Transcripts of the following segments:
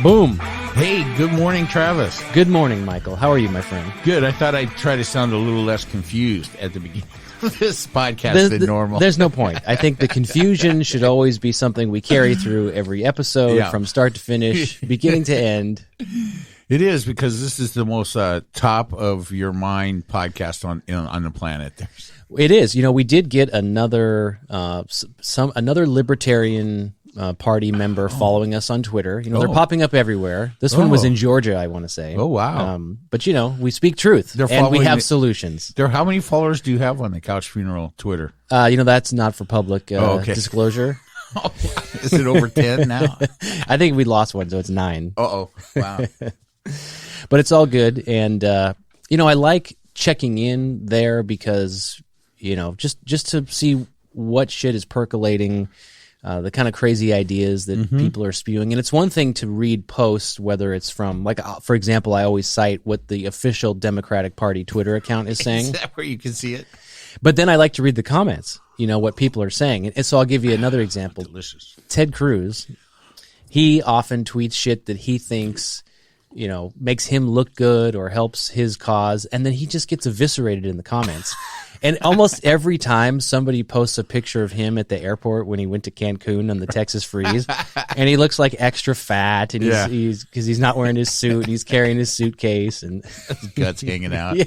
Boom. Hey, good morning, Travis. Good morning, Michael. How are you, my friend? Good. I thought I'd try to sound a little less confused at the beginning of this podcast than normal. There's no point. I think the confusion should always be something we carry through every episode from start to finish, beginning to end. It is, because this is the most top of your mind podcast on the planet. It is. You know, we did get another another libertarian party member following us on Twitter. You know, they're popping up everywhere. This one was in Georgia, I want to say. Oh, wow. But, you know, we speak truth, and we have solutions. How many followers do you have on the Couch Funeral Twitter? You know, that's not for public disclosure. Oh, is it over 10 now? I think we lost one, so it's 9. Uh-oh. Wow. But it's all good. And, you know, I like checking in there because, you know, just to see what shit is percolating, the kind of crazy ideas that people are spewing. And it's one thing to read posts, whether it's from, like, for example, I always cite what the official Democratic Party Twitter account is saying. Is that where you can see it? But then I like to read the comments, you know, what people are saying. And so I'll give you another example. Delicious. Ted Cruz, he often tweets shit that he thinks, you know, makes him look good or helps his cause, and then he just gets eviscerated in the comments. And almost every time somebody posts a picture of him at the airport when he went to Cancun on the Texas freeze, and he looks like extra fat, and he's because he's not wearing his suit, and he's carrying his suitcase, and his guts hanging out.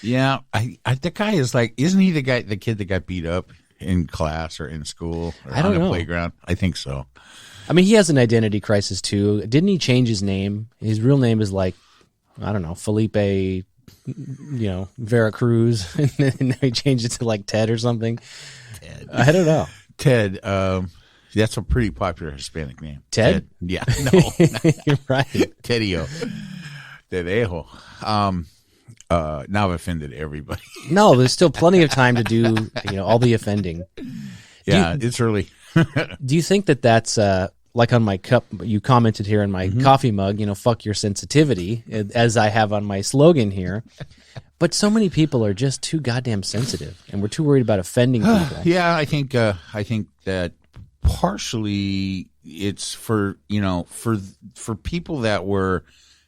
Yeah. The guy is like, isn't he the kid that got beat up in class or in school or I don't on the know. playground? I think so. I mean, he has an identity crisis too. Didn't he change his name? His real name is like, I don't know, Felipe, you know, Vera Cruz, and now he changed it to like Ted or something. Ted. I don't know. Ted, that's a pretty popular Hispanic name. Ted? Yeah, no. You're right. Tedio. Tedejo. Now I've offended everybody. No, there's still plenty of time to do, you know, all the offending. Yeah, it's early. Do you think that that's, like on my cup, you commented here in my coffee mug, you know, fuck your sensitivity, as I have on my slogan here. But so many people are just too goddamn sensitive, and we're too worried about offending people. Yeah, I think that partially it's for, you know, for people that were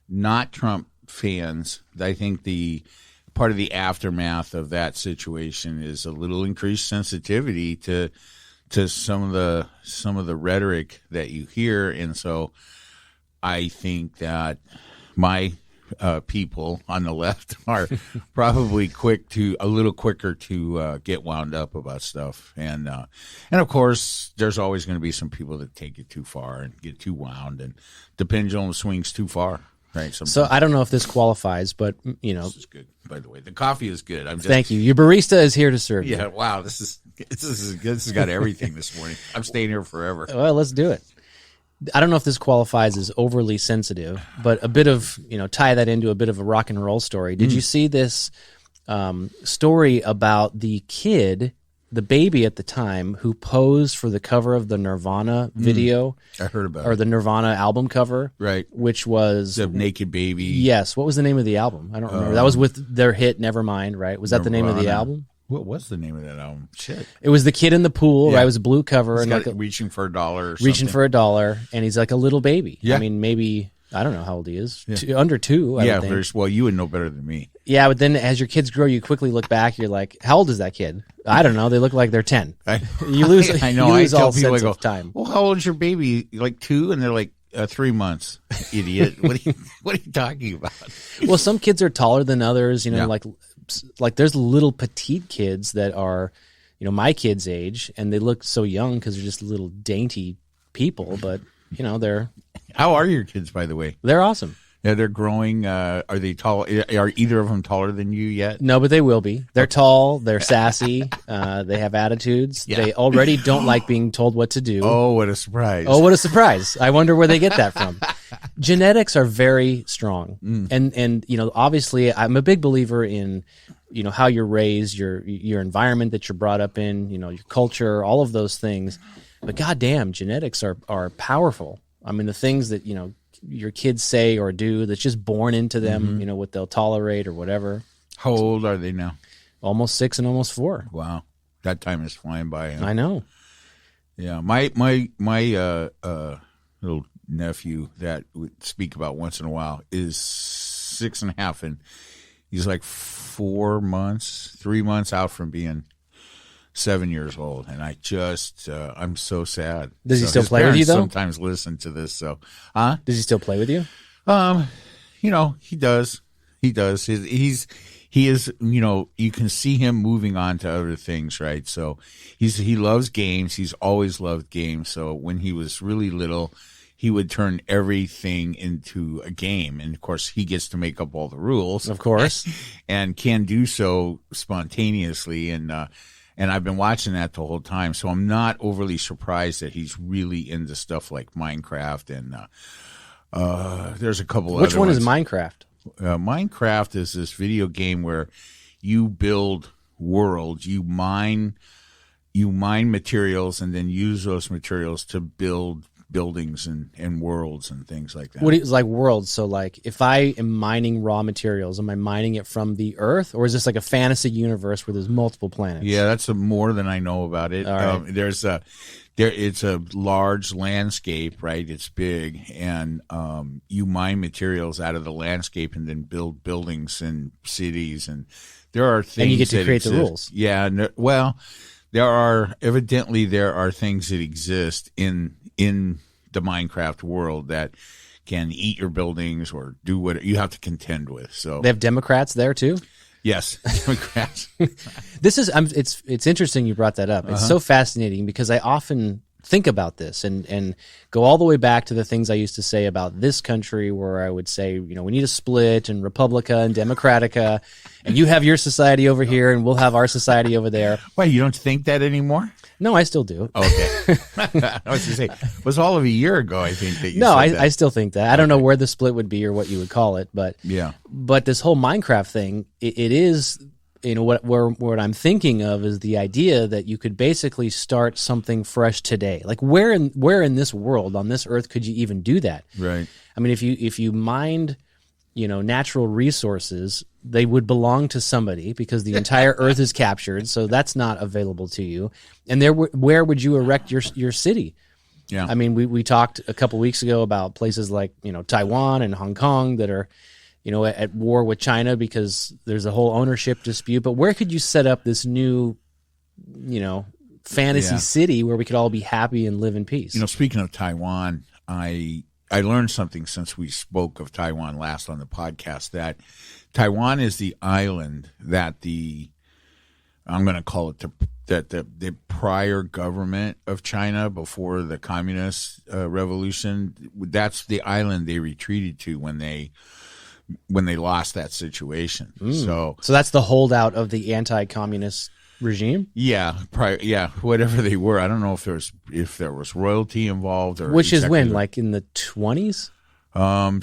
not Trump fans. I think the part of the aftermath of that situation is a little increased sensitivity to some of the rhetoric that you hear, and so I think that my people on the left are probably a little quicker to get wound up about stuff, and of course there's always going to be some people that take it too far and get too wound, and the pendulum swings too far. Right. Sometimes. So I don't know if this qualifies, but, you know. This is good, by the way. The coffee is good. Thank you. Your barista is here to serve you. Yeah, wow. This has got everything this morning. I'm staying here forever. Well, let's do it. I don't know if this qualifies as overly sensitive, but a bit of, you know, tie that into a bit of a rock and roll story. Did you see this story about the kid, the baby at the time, who posed for the cover of the Nirvana video? I heard about it. Or the Nirvana album cover. Right. Which was... The Naked Baby. Yes. What was the name of the album? I don't remember. That was with their hit Nevermind, right? Was that the name of the album? What was the name of that album? Shit. It was the kid in the pool, right? It was a blue cover. He's and got like reaching for $1 or something. Reaching for $1, and he's like a little baby. Yeah. I mean, maybe... I don't know how old he is. Under 2, I would think. Well, you would know better than me. Yeah, but then as your kids grow, you quickly look back. You're like, how old is that kid? I don't know. They look like they're 10. You lose. I know. You lose I tell all people, sense I go, of time. well, how old is your baby? Like 2, and they're like 3 months. Idiot. What are you talking about? Well, some kids are taller than others. You know, like there's little petite kids that are, you know, my kids' age, and they look so young because they're just little dainty people. But you know, they're. How are your kids, by the way? They're awesome. Yeah, they're growing. Are they tall? Are either of them taller than you yet? No, but they will be. They're tall. They're sassy. They have attitudes. Yeah. They already don't like being told what to do. Oh, what a surprise. Oh, what a surprise. I wonder where they get that from. Genetics are very strong. And you know, obviously, I'm a big believer in, you know, how you're raised, your environment that you're brought up in, you know, your culture, all of those things. But goddamn, genetics are powerful. I mean, the things that, you know, your kids say or do that's just born into them, you know, what they'll tolerate or whatever. How old are they now? Almost 6 and almost 4. Wow. That time is flying by. Huh? I know. Yeah. My little nephew that we speak about once in a while is 6.5, and he's like 3 months out from being 7 years old, and I just I'm so sad. Does he So still his play with you, parents though? Sometimes listen to this. So, Does he still play with you? He does. He does. He is, you can see him moving on to other things, right? So he loves games. He's always loved games. So when he was really little, he would turn everything into a game. And of course, he gets to make up all the rules. Of course. And can do so spontaneously. And I've been watching that the whole time. So I'm not overly surprised that he's really into stuff like Minecraft. And there's a couple Which other one ones. is Minecraft? Minecraft is this video game where you build worlds, you mine materials, and then use those materials to build buildings and worlds and things like that. What is like worlds? So like if I am mining raw materials, am I mining it from the earth, or is this like a fantasy universe where there's multiple planets? Yeah, that's more than I know about it. All right. It's a large landscape, right? It's big, and you mine materials out of the landscape and then build buildings and cities, and there are things. And you get to that create exist. the rules. Yeah, there are things that exist in the Minecraft world that can eat your buildings or do what you have to contend with. So They have Democrats there too? yes, Democrats. It's interesting you brought that up. It's so fascinating because I often think about this and go all the way back to the things I used to say about this country, where I would say, we need a split, and Republica and Democratica, and you have your society over here and we'll have our society over there. Why, you don't think that anymore? No, I still do. Okay. I was going to say, it was all of a year ago, I think, that you No, said that. I still think that. I don't know where the split would be or what you would call it, but Yeah. But this whole Minecraft thing, it is, what I'm thinking of is the idea that you could basically start something fresh today. Like where in this world, on this earth, could you even do that? Right. I mean, if you mined, natural resources, they would belong to somebody because the entire earth is captured, so that's not available to you. And where would you erect your city? Yeah. I mean, we talked a couple weeks ago about places like, Taiwan and Hong Kong that are, at war with China because there's a whole ownership dispute. But where could you set up this new, fantasy city where we could all be happy and live in peace? Speaking of Taiwan, I learned something since we spoke of Taiwan last on the podcast, that Taiwan is the island that I'm going to call it the prior government of China before the communist revolution. That's the island they retreated to when they lost that situation. So that's the holdout of the anti-communist regime. Yeah, whatever they were. I don't know if there was royalty involved, or which is when, like in the 20s.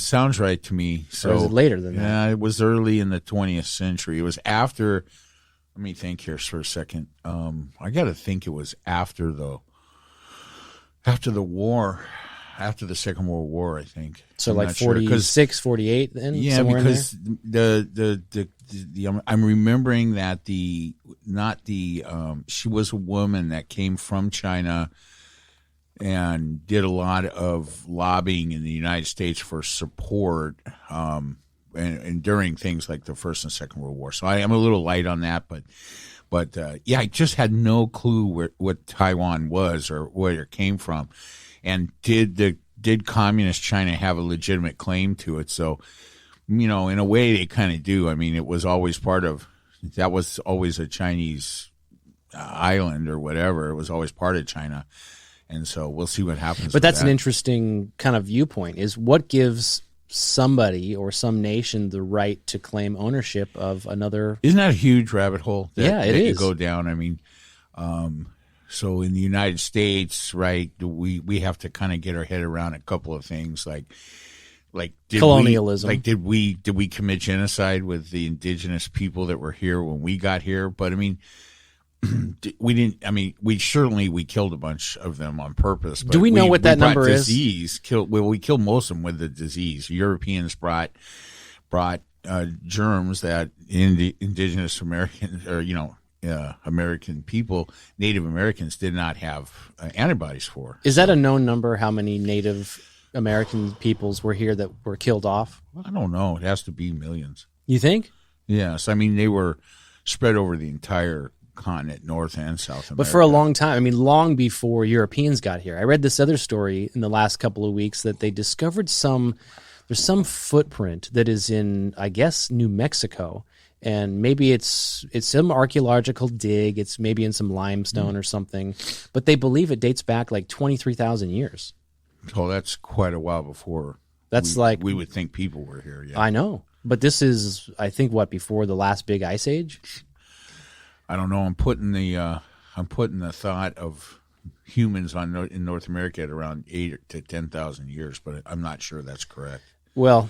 Sounds right to me. So or is it later than that? Yeah, it was early in the 20th century. It was after. Let me think here for a second. I got to think it was after the war. After the Second World War, I think. So like 46, 48 then? Yeah, because I'm remembering that she was a woman that came from China and did a lot of lobbying in the United States for support and during things like the First and Second World War. So I am a little light on that, but I just had no clue what Taiwan was or where it came from. And did communist China have a legitimate claim to it? So, in a way they kind of do. I mean, that was always a Chinese island or whatever. It was always part of China. And so we'll see what happens. But that's an interesting kind of viewpoint, is what gives somebody or some nation the right to claim ownership of another. Isn't that a huge rabbit hole? It is. You go down. I mean, so in the United States, right, we have to kind of get our head around a couple of things like colonialism. Did we commit genocide with the indigenous people that were here when we got here? But I mean, we didn't. I mean, we killed a bunch of them on purpose. But do we know what that number is? We killed most of them with the disease. Europeans brought germs that indigenous Americans or American people, Native Americans, did not have antibodies for. Is that a known number? How many Native American peoples were here that were killed off? I don't know. It has to be millions. You think? Yes. I mean, they were spread over the entire continent, North and South America. But for a long time, I mean, long before Europeans got here. I read this other story in the last couple of weeks that they discovered there's some footprint that is in, I guess, New Mexico. And maybe it's some archaeological dig. It's maybe in some limestone or something. But they believe it dates back like 23,000 years. Oh, that's quite a while before. We would think people were here. Yeah, I know. But this is, I think, before the last big ice age? I don't know. I'm putting the thought of humans in North America at around 8 to 10,000 years, but I'm not sure that's correct. Well,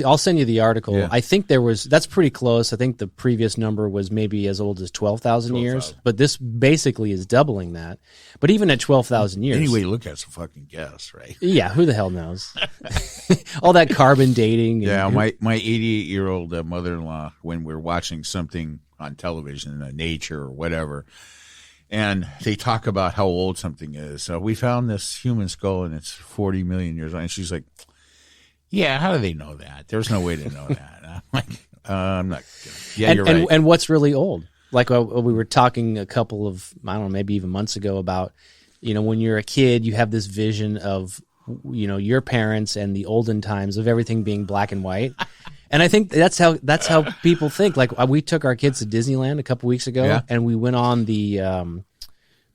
I'll send you the article. Yeah. I think that's pretty close. I think the previous number was maybe as old as 12,000 years, but this basically is doubling that. But even at 12,000 years. Anyway, look, that's a fucking guess, right? Yeah, who the hell knows? All that carbon dating. Yeah, my 88-year-old mother-in-law, when we're watching something on television, Nature or whatever, and they talk about how old something is. So we found this human skull and it's 40 million years old. And she's like, yeah, how do they know that? There's no way to know that. I'm like, I'm not gonna. Yeah, you're right. And what's really old? Like we were talking a couple of, I don't know, maybe even months ago about, when you're a kid, you have this vision of, your parents and the olden times of everything being black and white. And I think that's how people think. Like we took our kids to Disneyland a couple weeks ago, and we went on the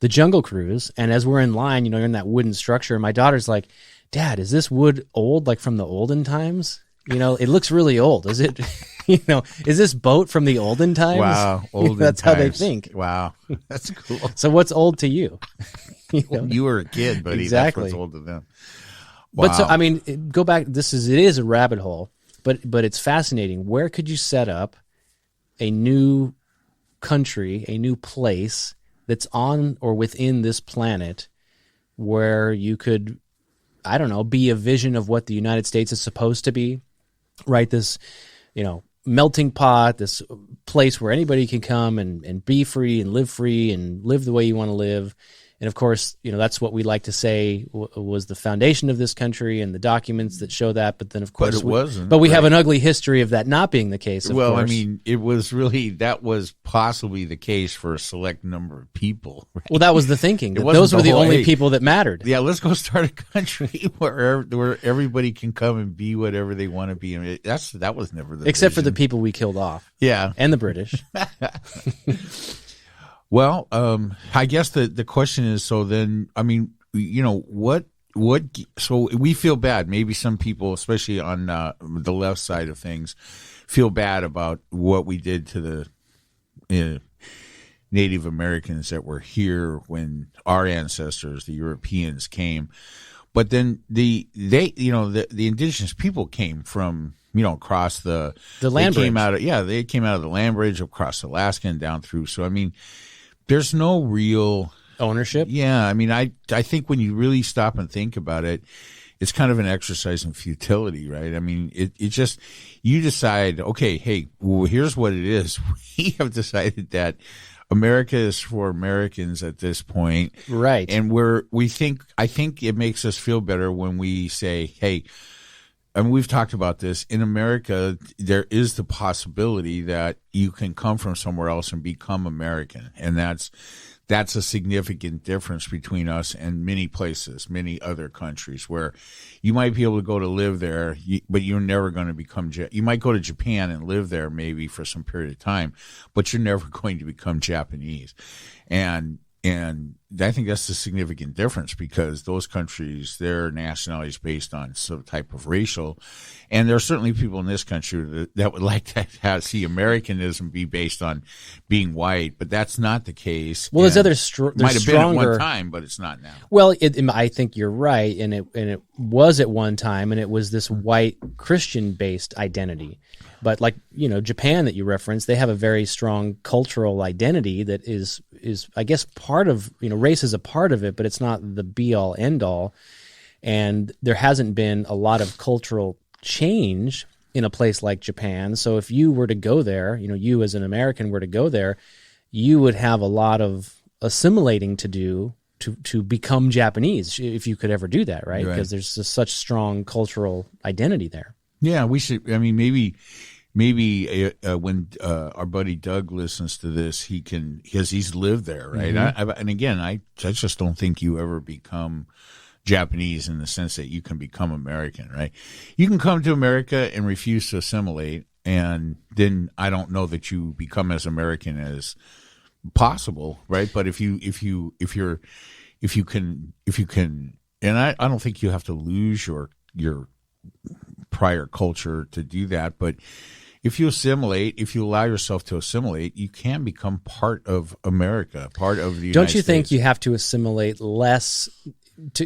Jungle Cruise. And as we're in line, you're in that wooden structure. And my daughter's like, Dad, is this wood old, like from the olden times? It looks really old. Is it, is this boat from the olden times? Wow. Olden that's times. how they think. Wow. That's cool. So what's old to you? You were a kid, buddy. Exactly. That's what's old to them. Wow. But so, I mean, go back. It is a rabbit hole, but it's fascinating. Where could you set up a new country, a new place that's on or within this planet where you could, I don't know, be a vision of what the United States is supposed to be, right? This, melting pot, this place where anybody can come and be free and live the way you want to live. And of course, that's what we like to say was the foundation of this country and the documents that show that. But then, of course, it wasn't. But we have an ugly history of that not being the case. Of course. I mean, that was possibly the case for a select number of people. Right? Well, that was the thinking. Those were the only people that mattered. Yeah, let's go start a country where everybody can come and be whatever they want to be. I mean, that was never the except vision. For the people we killed off. Yeah, and the British. Well, I guess the question is, so then, I mean, what, so we feel bad. Maybe some people, especially on the left side of things, feel bad about what we did to the Native Americans that were here when our ancestors, the Europeans, came. But then the indigenous people came from, across the land bridge. They came out of the land bridge across Alaska and down through. So, I mean, there's no real ownership. Yeah. I mean, I think when you really stop and think about it, it's kind of an exercise in futility, right? I mean, it just, you decide, okay, hey, well, here's what it is. We have decided that America is for Americans at this point. Right. And I think it makes us feel better when we say, hey, and we've talked about this, in America, there is the possibility that you can come from somewhere else and become American. And that's a significant difference between us and many places, many other countries, where you might be able to go to live there, but you're never going to become, you might go to Japan and live there maybe for some period of time, but you're never going to become Japanese. And I think that's a significant difference, because those countries, their nationality is based on some type of racial, and there are certainly people in this country that would like to see Americanism be based on being white, but that's not the case. Well, there's might have been at one time, but it's not now. Well, I think you're right, and it was at one time, and it was this white Christian-based identity. But like, Japan that you referenced, they have a very strong cultural identity that is I guess part of, race is a part of it, but it's not the be all end all. And there hasn't been a lot of cultural change in a place like Japan. So if you were to go there, you as an American were to go there, you would have a lot of assimilating to do to become Japanese if you could ever do that, right? Right. Because there's just such strong cultural identity there. Yeah, we should. I mean, maybe when our buddy Doug listens to this, he can, because he's lived there, right? And again, I just don't think you ever become Japanese in the sense that you can become American, right? You can come to America and refuse to assimilate, and then I don't know that you become as American as possible, right? But if you can, and I don't think you have to lose your prior culture to do that, but if you assimilate, if you allow yourself to assimilate, you can become part of America, part of the United Don't you States. think you have to assimilate less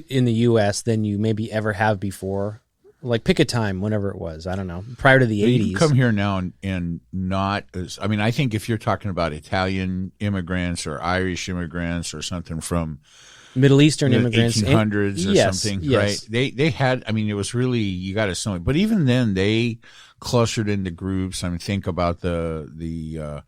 in the U.S. than you maybe ever have before? Like, pick a time, whenever it was. I don't know, prior to the 80s. You can come here now and not as, I mean, I think if you're talking about Italian immigrants or Irish immigrants or something from Middle Eastern immigrants, 1800s or yes, something, yes. right? They had, I mean, it was really, you got to assimilate. But even then, they clustered into groups. I mean, think about the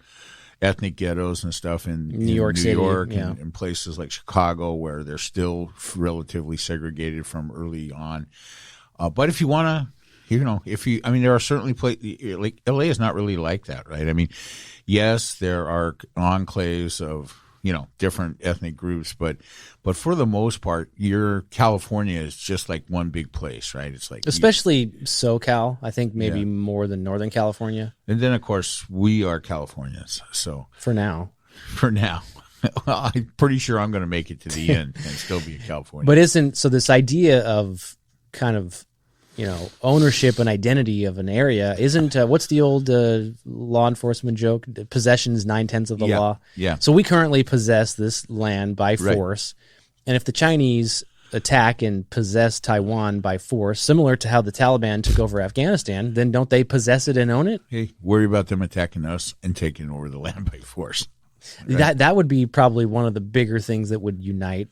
ethnic ghettos and stuff in New York City, yeah. and places like Chicago, where they're still relatively segregated from early on. But if you want to, I mean, there are certainly places, like LA is not really like that, right? I mean, yes, there are enclaves of, different ethnic groups, but for the most part, California is just like one big place, right? It's like, especially SoCal, I think maybe more than Northern California. And then of course we are Californians. So for now, well, I'm pretty sure I'm going to make it to the end and still be in California. But so this idea of kind of, ownership and identity of an area isn't, what's the old law enforcement joke? Possession's 9/10 of the law. Yeah. So we currently possess this land by force. Right. And if the Chinese attack and possess Taiwan by force, similar to how the Taliban took over Afghanistan, then don't they possess it and own it? Hey, worry about them attacking us and taking over the land by force. Right? That would be probably one of the bigger things that would unite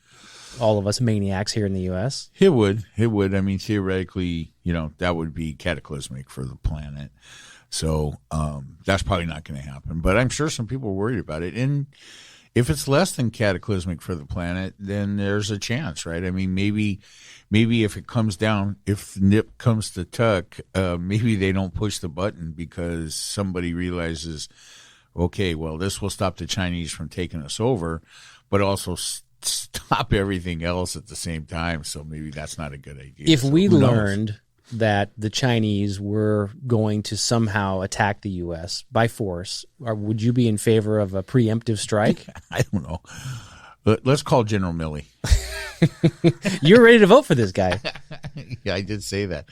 all of us maniacs here in the U.S. It would. I mean, theoretically, that would be cataclysmic for the planet. So that's probably not going to happen. But I'm sure some people are worried about it. And if it's less than cataclysmic for the planet, then there's a chance, right? I mean, maybe if it comes down, if nip comes to tuck, maybe they don't push the button because somebody realizes, okay, well, this will stop the Chinese from taking us over, but also stop everything else at the same time. So maybe that's not a good idea. If we learned that the Chinese were going to somehow attack the U.S. by force, would you be in favor of a preemptive strike? I don't know. Let's call General Milley. You're ready to vote for this guy. Yeah, I did say that.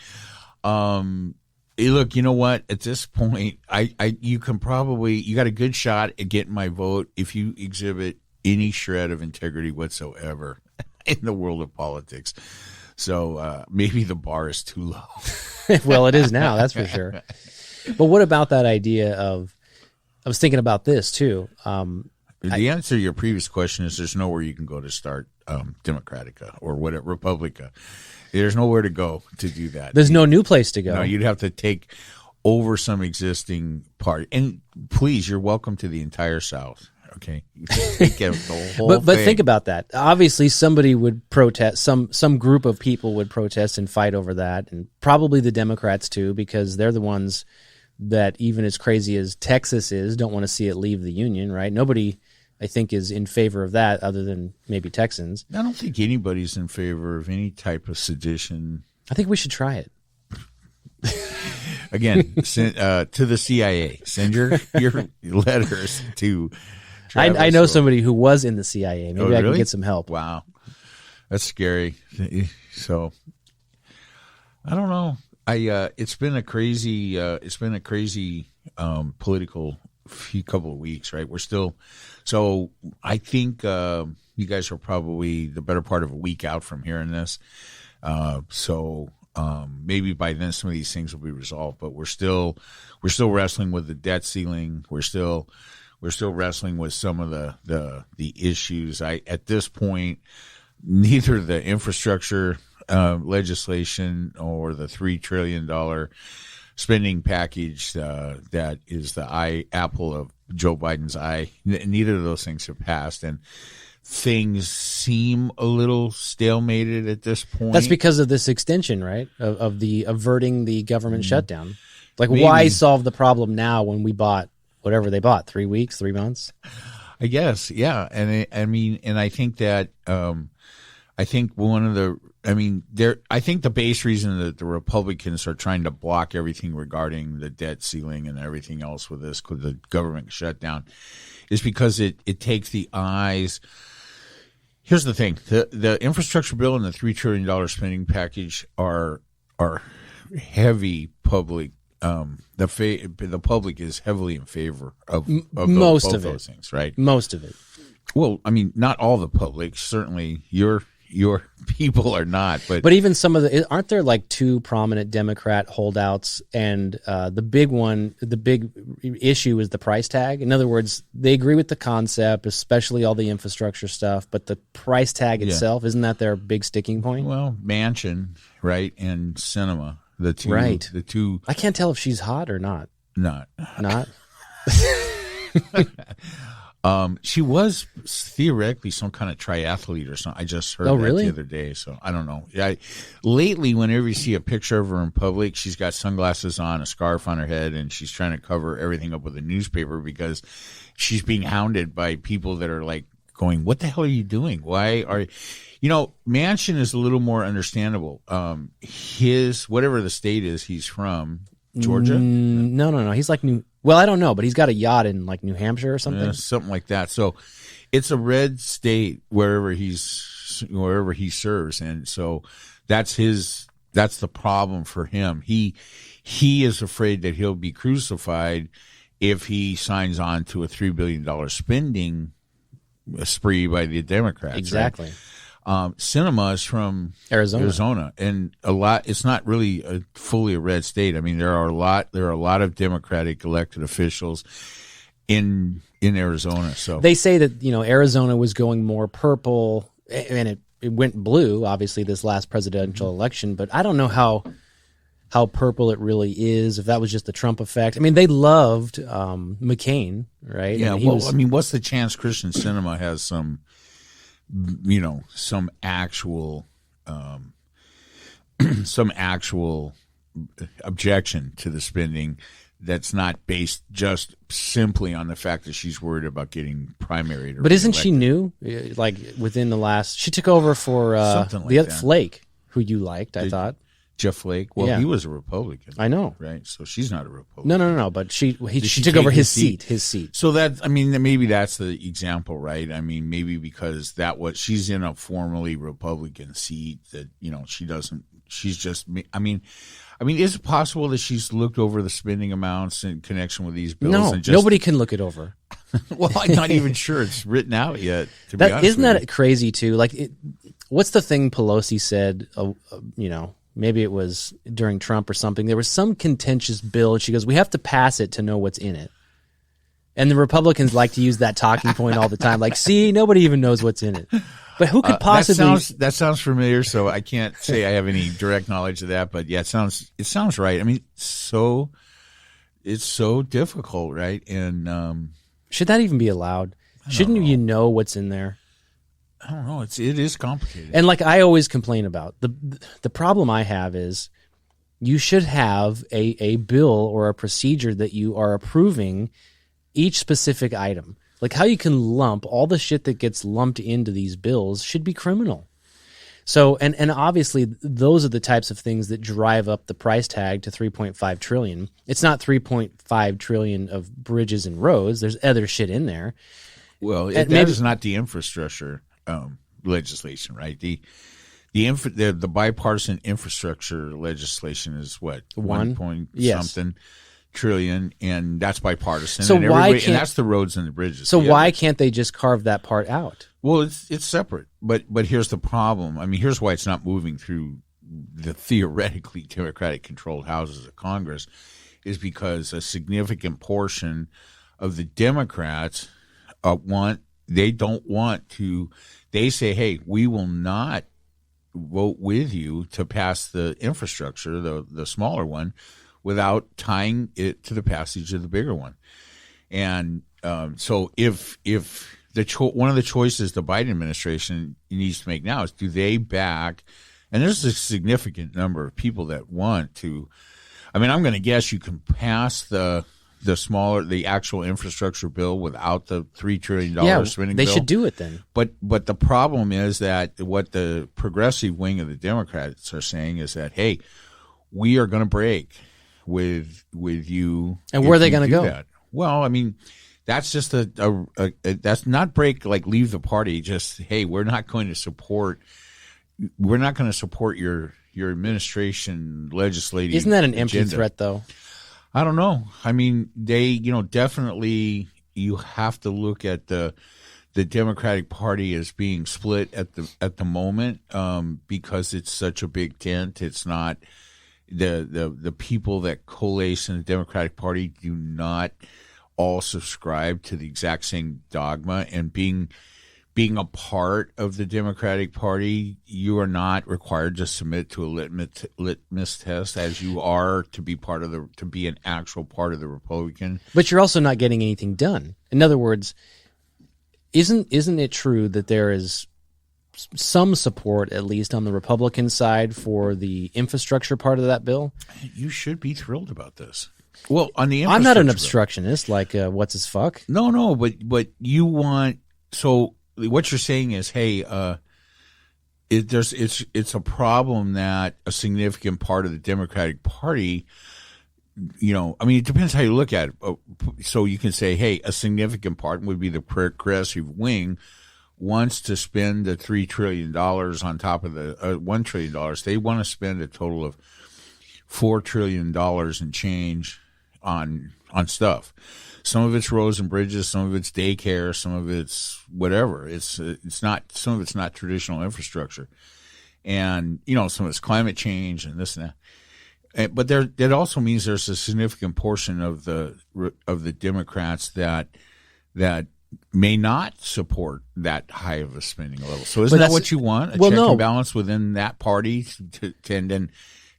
Hey, look, you know what? At this point, you got a good shot at getting my vote if you exhibit any shred of integrity whatsoever in the world of politics. So maybe the bar is too low. Well, it is now, that's for sure. But what about that idea of, I was thinking about this too. The answer to your previous question is there's nowhere you can go to start Democratica or whatever, Republica. There's nowhere to go to do that. There's no new place to go. No, you'd have to take over some existing part. And please, you're welcome to the entire South. Okay, the whole but think about that. Obviously, somebody would protest. Some group of people would protest and fight over that, and probably the Democrats too, because they're the ones that, even as crazy as Texas is, don't want to see it leave the union. Right? Nobody, I think, is in favor of that, other than maybe Texans. I don't think anybody's in favor of any type of sedition. I think we should try it. Again, to the CIA, send your letters to. I know somebody who was in the CIA. Maybe I can get some help. Wow, that's scary. So I don't know. It's been a crazy political couple of weeks, right? We're still. So I think you guys are probably the better part of a week out from hearing this. So maybe by then some of these things will be resolved. But we're still wrestling with the debt ceiling. We're still wrestling with some of the issues. At this point, neither the infrastructure legislation or the $3 trillion spending package that is the apple of Joe Biden's eye, neither of those things have passed. And things seem a little stalemated at this point. That's because of this extension, right? Of the averting the government shutdown. Like, Maybe. why solve the problem now when we bought whatever they bought? 3 weeks, 3 months? I guess, yeah. And I think that I think I think the base reason that the Republicans are trying to block everything regarding the debt ceiling and everything else with this, with the government shutdown, is because it takes the eyes. Here's the thing: the infrastructure bill and the $3 trillion spending package are heavy public. The public is heavily in favor of most both of those things, right? Most of it. Well, I mean, not all the public. Certainly, your people are not, but even some of the, aren't there like 2 prominent Democrat holdouts, and the big issue is the price tag. In other words, they agree with the concept, especially all the infrastructure stuff, but the price tag itself, isn't that their big sticking point? Well, Manchin, right, and Cinema, the two, right? The two. I can't tell if she's hot or not. Not. She was theoretically some kind of triathlete or something. I just heard that the other day, so I don't know. Lately, whenever you see a picture of her in public, she's got sunglasses on, a scarf on her head, and she's trying to cover everything up with a newspaper because she's being hounded by people that are like going, "What the hell are you doing? Why are you know?" Manchin is a little more understandable. His whatever the state is he's from, Georgia. No. He's like Well, I don't know, but he's got a yacht in like New Hampshire or something. Something like that. So it's a red state wherever he serves, and so that's the problem for him. He is afraid that he'll be crucified if he signs on to a $3 billion spending spree by the Democrats. Exactly. Right? Cinema is from Arizona, and it's not really fully a red state. I mean, there are a lot of Democratic elected officials in Arizona. So they say that Arizona was going more purple, and it went blue. Obviously, this last presidential election, but I don't know how purple it really is. If that was just the Trump effect. I mean, they loved McCain, right? Yeah. What's the chance Christian Cinema has some actual objection to the spending that's not based just simply on the fact that she's worried about getting primaried? But isn't she new? Like within the last, she took over for Flake, who you liked, I thought. Jeff Flake. Well, he was a Republican. I know, right? So she's not a Republican. No. But she took over his seat. His seat. So maybe that's the example, right? I mean, maybe because she's in a formerly Republican seat that she doesn't. She's just. I mean, is it possible that she's looked over the spending amounts in connection with these bills? No, nobody can look it over. Well, I'm not even sure it's written out yet. To be honest, isn't that crazy too? Like, what's the thing Pelosi said? Maybe it was during Trump or something. There was some contentious bill, and she goes, "We have to pass it to know what's in it." And the Republicans like to use that talking point all the time. Like, see, nobody even knows what's in it. But who could possibly? That sounds familiar. So I can't say I have any direct knowledge of that. But yeah, it sounds right. I mean, it's so difficult, right? And should that even be allowed? Shouldn't you know what's in there? I don't know. It is complicated. And like I always complain about, the problem I have is you should have a bill or a procedure that you are approving each specific item. Like how you can lump all the shit that gets lumped into these bills should be criminal. So, and obviously those are the types of things that drive up the price tag to $3.5 trillion. It's not $3.5 trillion of bridges and roads. There's other shit in there. Well, that is not the infrastructure legislation, right? The bipartisan infrastructure legislation is what, 1 point something trillion, and that's bipartisan. So and that's the roads and the bridges. So why can't they just carve that part out? Well, it's separate. But here's the problem. I mean, here's why it's not moving through the theoretically Democratic controlled houses of Congress, is because a significant portion of the Democrats they say, hey, we will not vote with you to pass the infrastructure, the smaller one, without tying it to the passage of the bigger one. And so if one of the choices the Biden administration needs to make now is, do they back? And there's a significant number of people that want to. I mean, I'm going to guess you can pass the actual infrastructure bill without the $3 trillion spending bill. They should do it then. But the problem is that what the progressive wing of the Democrats are saying is that, hey, we are going to break with you. And where are they going to go? That. Well, I mean, that's just that's not break like leave the party. Just, hey, we're not going to support your administration legislative. Isn't that an empty agenda. threat, though? I don't know. I mean, they, definitely you have to look at the Democratic Party as being split at the moment because it's such a big tent. It's not the people that coalesce in the Democratic Party do not all subscribe to the exact same dogma, and being a part of the Democratic Party, you are not required to submit to a litmus test as you are to be an actual part of the Republican. But you're also not getting anything done. In other words, isn't it true that there is some support, at least on the Republican side, for the infrastructure part of that bill? You should be thrilled about this. Well, on the I'm not an obstructionist like what's his fuck. No, but you want so. What you're saying is, hey, it's a problem that a significant part of the Democratic Party, I mean, it depends how you look at it. So you can say, hey, a significant part would be the progressive wing wants to spend the $3 trillion on top of the $1 trillion. They want to spend a total of $4 trillion and change on stuff. Some of it's roads and bridges, some of it's daycare, some of it's whatever. Some of it's not traditional infrastructure, and some of it's climate change and this and that. But that also means there's a significant portion of the Democrats that may not support that high of a spending level. So isn't that what you want? Check and balance within that party and then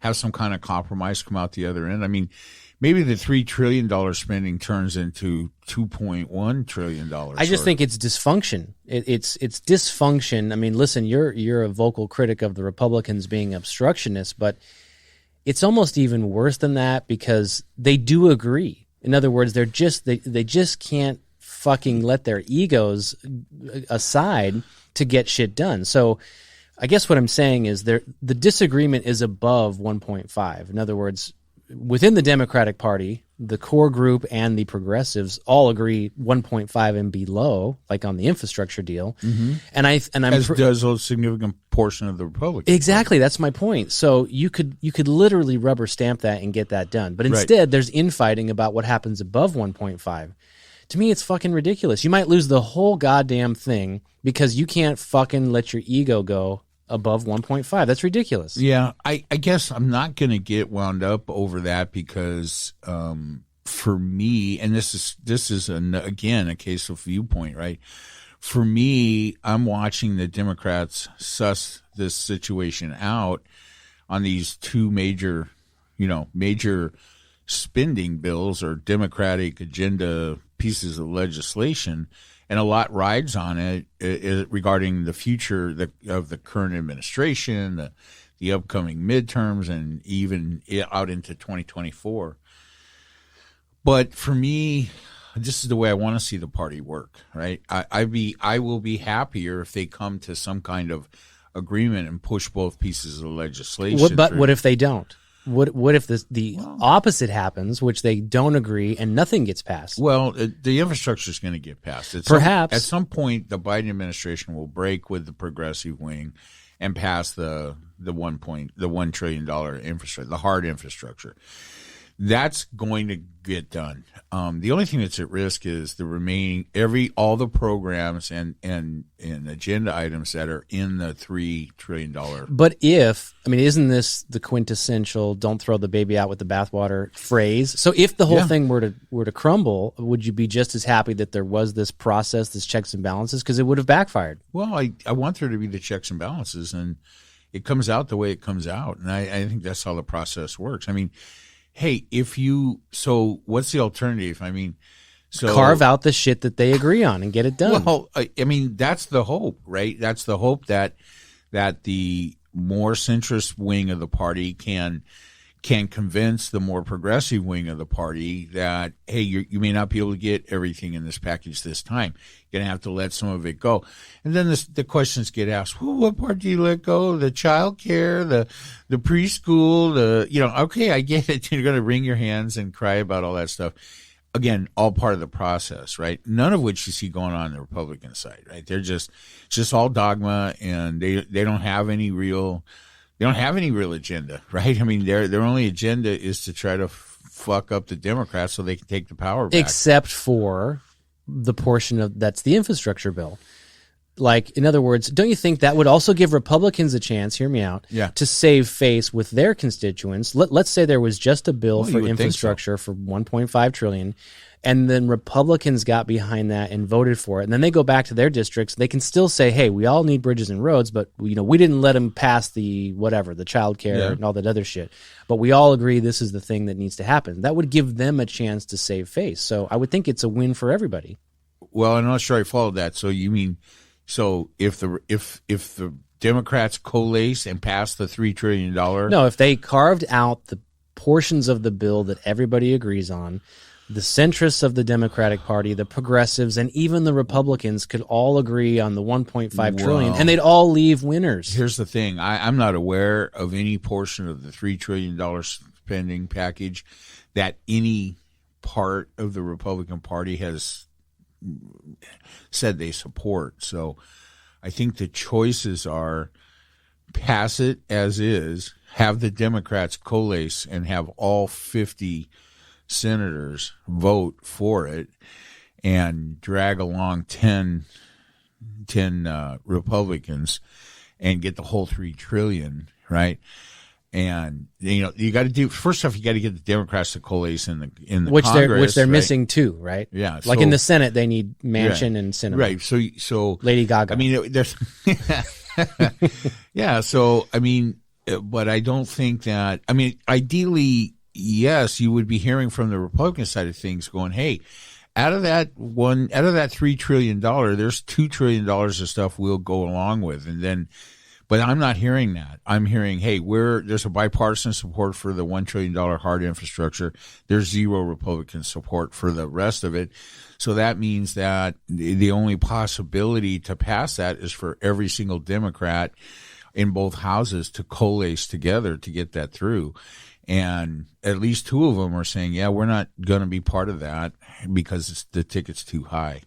have some kind of compromise come out the other end. I mean, maybe the $3 trillion spending turns into $2.1 trillion. I just think it's dysfunction. It's dysfunction. I mean, listen, you're a vocal critic of the Republicans being obstructionists, but it's almost even worse than that because they do agree. In other words, they just can't fucking let their egos aside to get shit done. So I guess what I'm saying is the disagreement is above 1.5. In other words, within the Democratic Party, the core group and the progressives all agree 1.5 and below, like on the infrastructure deal. Mm-hmm. And does a significant portion of the Republicans. Exactly, that's my point. So you could literally rubber stamp that and get that done. But instead, there's infighting about what happens above 1.5. To me, it's fucking ridiculous. You might lose the whole goddamn thing because you can't fucking let your ego go above 1.5. That's ridiculous. Yeah, I guess I'm not going to get wound up over that because for me, and this is again a case of viewpoint, right? For me, I'm watching the Democrats suss this situation out on these two major spending bills or Democratic agenda pieces of legislation. And a lot rides on it regarding the future of the current administration, the upcoming midterms, and even out into 2024. But for me, this is the way I want to see the party work, right? I will be happier if they come to some kind of agreement and push both pieces of legislation. But what if they don't? What if the opposite happens, which they don't agree, and nothing gets passed? Well, the infrastructure is going to get passed. Perhaps. At some point, the Biden administration will break with the progressive wing and pass the $1 trillion infrastructure, the hard infrastructure. That's going to get done. The only thing that's at risk is the remaining all the programs and agenda items that are in the $3 trillion. But isn't this the quintessential "don't throw the baby out with the bathwater" phrase? So if the whole thing were to crumble, would you be just as happy that there was this process, this checks and balances, because it would have backfired? Well, I want there to be the checks and balances, and it comes out the way it comes out, and I think that's how the process works. I mean, hey, so what's the alternative? I mean, So carve out the shit that they agree on and get it done. Well, I mean, that's the hope, right? That's the hope that the more centrist wing of the party can convince the more progressive wing of the party that, hey, you may not be able to get everything in this package this time. You're going to have to let some of it go. And then the questions get asked, well, what part do you let go? The child care, the preschool, okay, I get it. You're going to wring your hands and cry about all that stuff. Again, all part of the process, right? None of which you see going on the Republican side, right? They're just all dogma, and they don't have any real agenda, right? I mean, their only agenda is to try to fuck up the Democrats so they can take the power back. Except for the portion that's the infrastructure bill. Like, in other words, don't you think that would also give Republicans a chance, hear me out, to save face with their constituents? Let's say there was just a bill for infrastructure for $1.5 trillion, and then Republicans got behind that and voted for it, and then they go back to their districts. They can still say, hey, we all need bridges and roads, but we didn't let them pass the child care and all that other shit. But we all agree this is the thing that needs to happen. That would give them a chance to save face. So I would think it's a win for everybody. Well, I'm not sure I followed that. So you mean... So if the Democrats coalesce and pass the $3 trillion, no, if they carved out the portions of the bill that everybody agrees on, the centrists of the Democratic Party, the progressives, and even the Republicans could all agree on the $1.5 trillion, and they'd all leave winners. Here's the thing: I'm not aware of any portion of the $3 trillion spending package that any part of the Republican Party has said they support. So I think the choices are pass it as is, have the Democrats coalesce and have all 50 senators vote for it, and drag along 10 Republicans and get the whole $3 trillion, right? And you got to do first off. You got to get the Democrats to coalesce in the Congress, which they're missing too, right? Yeah, like in the Senate, they need Manchin and Sinema, right? So Lady Gaga. I mean, there's yeah. So I mean, but I don't think that. I mean, ideally, yes, you would be hearing from the Republican side of things, going, "Hey, out of that $3 trillion, there's $2 trillion of stuff we'll go along with," and then. But I'm not hearing that. I'm hearing, hey, there's a bipartisan support for the $1 trillion hard infrastructure. There's zero Republican support for the rest of it. So that means that the only possibility to pass that is for every single Democrat in both houses to coalesce together to get that through. And at least two of them are saying, yeah, we're not going to be part of that because the ticket's too high.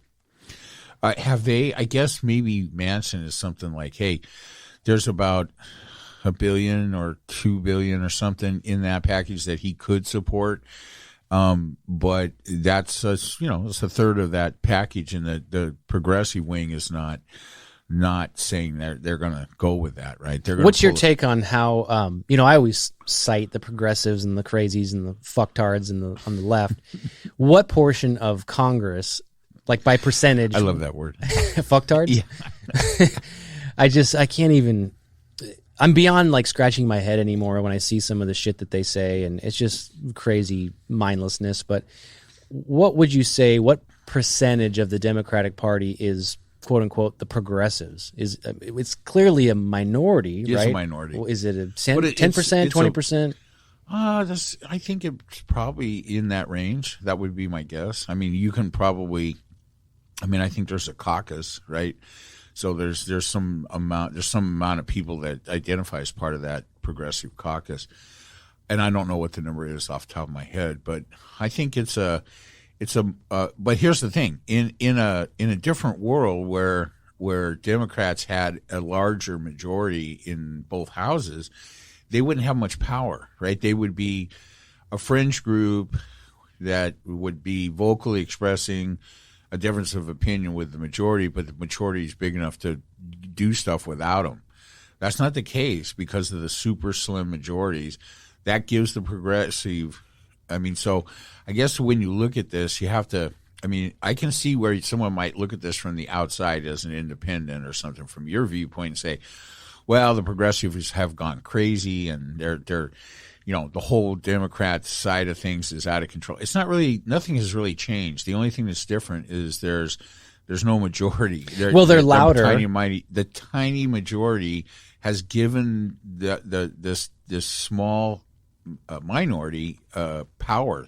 I guess maybe Manchin is something like, hey, there's about $1 billion or $2 billion or something in that package that he could support, but that's it's a third of that package, and the progressive wing is not saying they're going to go with that, right? What's your take on how I always cite the progressives and the crazies and the fucktards on the left. What portion of Congress, like by percentage? I love that word, fucktards. Yeah. I can't even, I'm beyond like scratching my head anymore when I see some of the shit that they say, and it's just crazy mindlessness. But what would you say, what percentage of the Democratic Party is quote unquote the progressives? It's clearly a minority, right? It's a minority. Is it a 10%, 20%? I think it's probably in that range. That would be my guess. I mean, you can probably, I think there's a caucus, right? So there's some amount of people that identify as part of that progressive caucus, and I don't know what the number is off the top of my head, but I think it's a. But here's the thing: in a different world where Democrats had a larger majority in both houses, they wouldn't have much power, right? They would be a fringe group that would be vocally expressing a difference of opinion with the majority, but the majority is big enough to do stuff without them. That's not the case because of the super slim majorities. That gives the progressive. So I guess when you look at this, you have to. I can see where someone might look at this from the outside as an independent or something from your viewpoint and say, well, the progressives have gone crazy and they're the whole Democrat side of things is out of control. It's not really. Nothing has really changed. The only thing that's different is there's no majority. They're louder. The tiny majority has given this small minority power.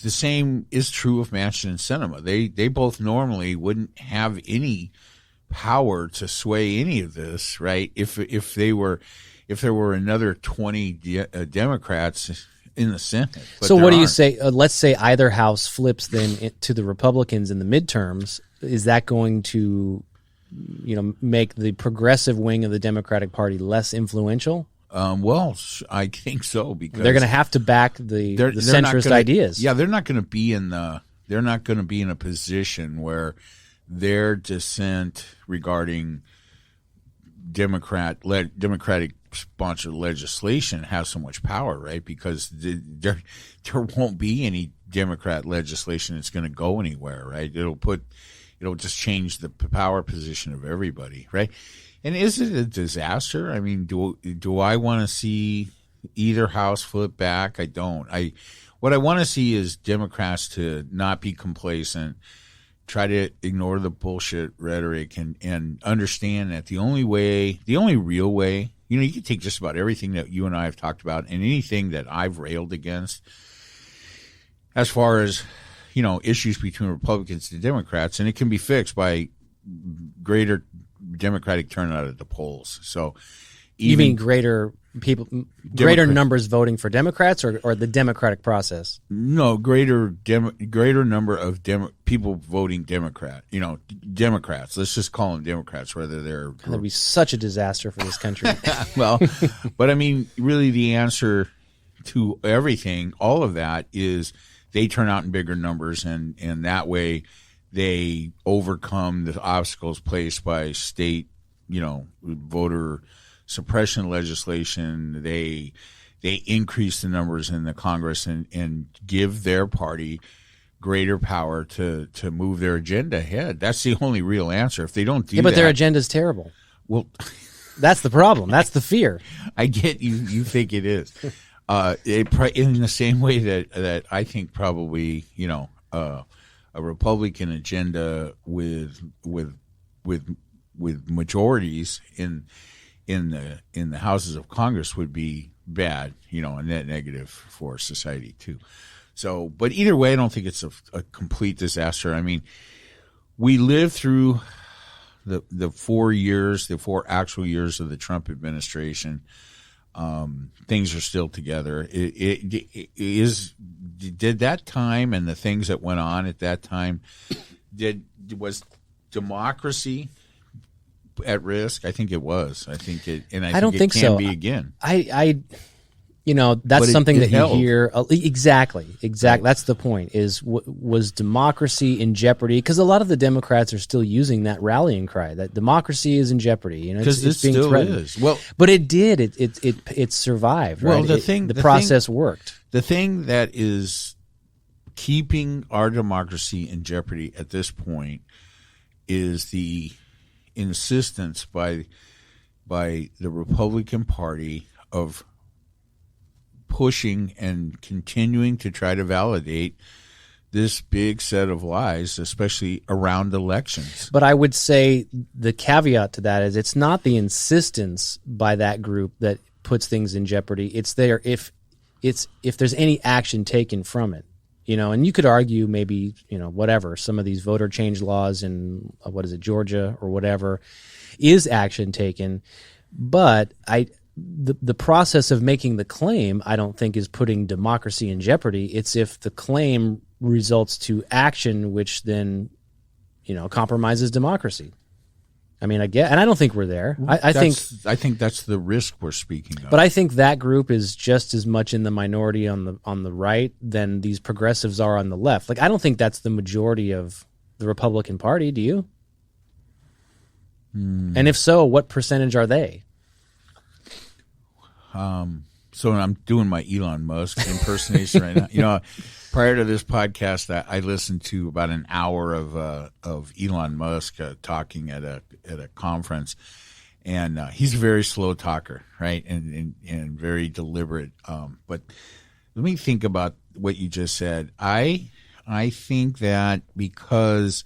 The same is true of Manchin and Sinema. They both normally wouldn't have any power to sway any of this, right? If there were another 20 Democrats in the Senate. So what do you say? Let's say either house flips then to the Republicans in the midterms. Is that going to, make the progressive wing of the Democratic Party less influential? Well, I think so, because they're going to have to back the centrist ideas. Yeah, they're not going to be in a position where their dissent regarding Democratic sponsored legislation has so much power, right? Because there won't be any Democrat legislation that's going to go anywhere, right? It'll just change the power position of everybody, right? And is it a disaster? I mean, do I want to see either house flip back? I don't. What I want to see is Democrats to not be complacent, try to ignore the bullshit rhetoric, and understand that the only real way, you can take just about everything that you and I have talked about and anything that I've railed against as far as, issues between Republicans and Democrats, and it can be fixed by greater Democratic turnout at the polls. So, you mean greater numbers voting for Democrats, or the democratic process? No, greater number of people voting Democrat. Democrats. Let's just call them Democrats, whether they're. That would be such a disaster for this country. Well, but I mean, really, the answer to everything, all of that, is they turn out in bigger numbers, and that way they overcome the obstacles placed by state, voter suppression legislation. They increase the numbers in the Congress and give their party greater power to move their agenda ahead. That's the only real answer. If they don't do that, but their agenda is terrible. Well, that's the problem. That's the fear. I get you think it is. In the same way that I think probably a Republican agenda with majorities in the houses of Congress would be bad, a net negative for society too. So, but either way, I don't think it's a complete disaster. I mean, we lived through the 4 actual years of the Trump administration. Things are still together. Did that time and the things that went on at that time, was democracy at risk? I think it was. I think it, and I don't think think it can so. be again. That's something that held. you hear. Exactly. That's the point. Was democracy in jeopardy? Because a lot of the Democrats are still using that rallying cry that democracy is in jeopardy. Because it's it being still threatened. is. Well, but it did. It survived. Right? Well, the process worked. The thing that is keeping our democracy in jeopardy at this point is the insistence by the Republican Party of pushing and continuing to try to validate this big set of lies, especially around elections. But I would say the caveat to that is it's not the insistence by that group that puts things in jeopardy. It's there if there's any action taken from it. And you could argue maybe, whatever, some of these voter change laws in, Georgia or whatever, is action taken. But the process of making the claim, I don't think, is putting democracy in jeopardy. It's if the claim results to action, which then, compromises democracy. I mean, and I don't think we're there. I think that's the risk we're speaking of. But I think that group is just as much in the minority on the right than these progressives are on the left. Like, I don't think that's the majority of the Republican Party. Do you? And if so, what percentage are they? So I'm doing my Elon Musk impersonation right now. Prior to this podcast, I listened to about an hour of Elon Musk talking at a conference, And he's a very slow talker, right? And very deliberate. But let me think about what you just said. I think that because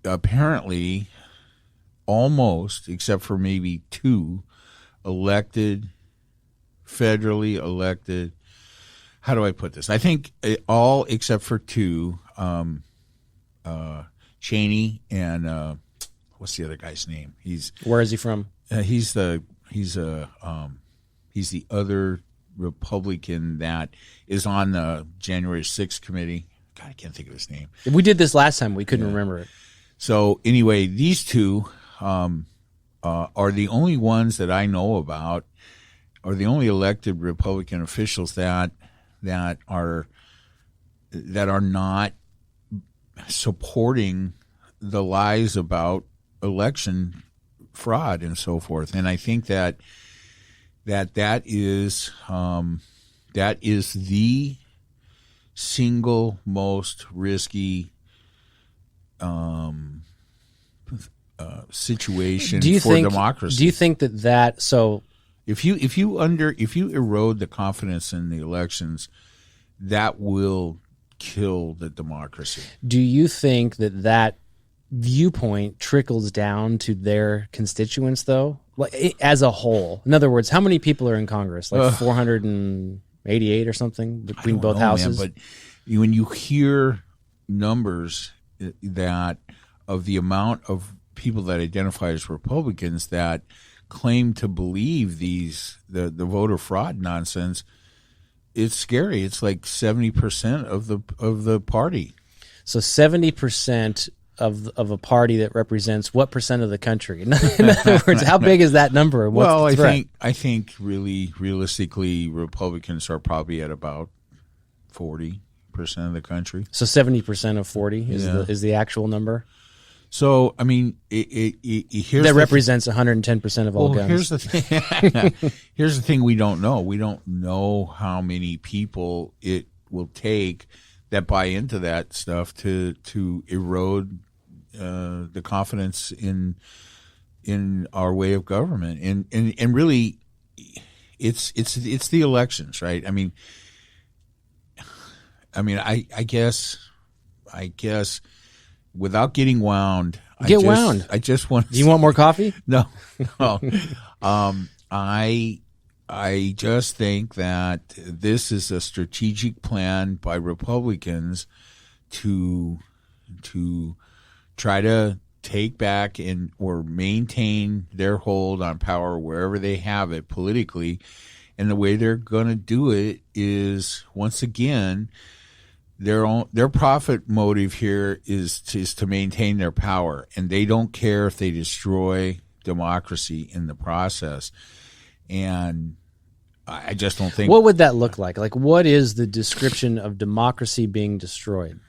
apparently almost, except for maybe two, federally elected. How do I put this? I think all except for two, Cheney and what's the other guy's name? Where is he from? He's the other Republican that is on the January 6th committee. God, I can't think of his name. We did this last time. We couldn't remember it. So anyway, these two are the only ones that I know about, are the only elected Republican officials that are not supporting the lies about election fraud and so forth. And I think that is the single most risky situation for democracy. Do you think that so if you erode the confidence in the elections, that will kill the democracy? Do you think that viewpoint trickles down to their constituents, though, like, as a whole? In other words, how many people are in Congress? Like 488 or something between both houses? Man, but when you hear numbers that of the amount of people that identify as Republicans that claim to believe the voter fraud nonsense, it's scary. It's like 70% of the party. So 70% of a party that represents what percent of the country? In other words, how big is that number? What's the threat? I think really realistically, Republicans are probably at about 40% of the country. So 70% of 40 is the actual number. So I mean, here's that represents 110% of all guns. Here's the thing. Here's the thing we don't know. We don't know how many people it will take that buy into that stuff to erode the confidence in our way of government. And really, it's the elections, right? I guess without getting wound. Wound. I just want. Do you want more coffee? No. I just think that this is a strategic plan by Republicans to try to take back or maintain their hold on power wherever they have it politically, and the way they're going to do it is, once again, their profit motive here is to maintain their power, and they don't care if they destroy democracy in the process. And I just don't think. What would that look like? Like, what is the description of democracy being destroyed?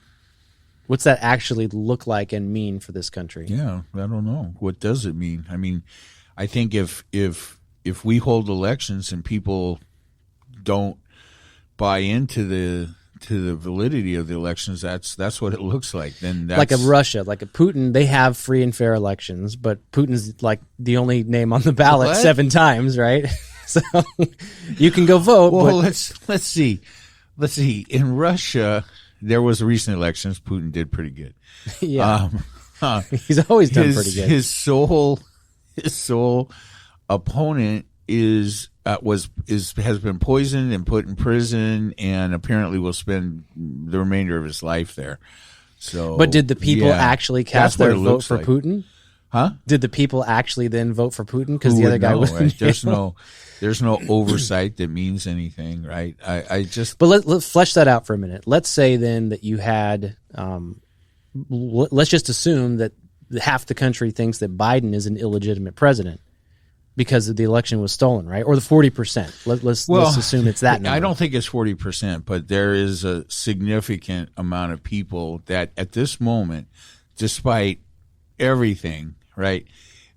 What's that actually look like and mean for this country? Yeah, I don't know. What does it mean? I mean, I think if we hold elections and people don't buy into the validity of the elections, that's what it looks like. Then that's like a Russia, like a Putin. They have free and fair elections, but Putin's like the only name on the ballot 7 times, right? So you can go vote. Well, but let's see. In Russia, there was recent elections. Putin did pretty good. Yeah, he's always done pretty good. His sole opponent has been poisoned and put in prison, and apparently will spend the remainder of his life there. So, but did the people actually cast their vote for Putin? Huh? Did the people actually then vote for Putin? Because the other guy was. Right? There's no oversight that means anything, right? But let's flesh that out for a minute. Let's say then that you had. Let's just assume that half the country thinks that Biden is an illegitimate president because the election was stolen, right? Or the 40%. Let's assume it's that number. I don't think it's 40%, but there is a significant amount of people that at this moment, despite everything, right,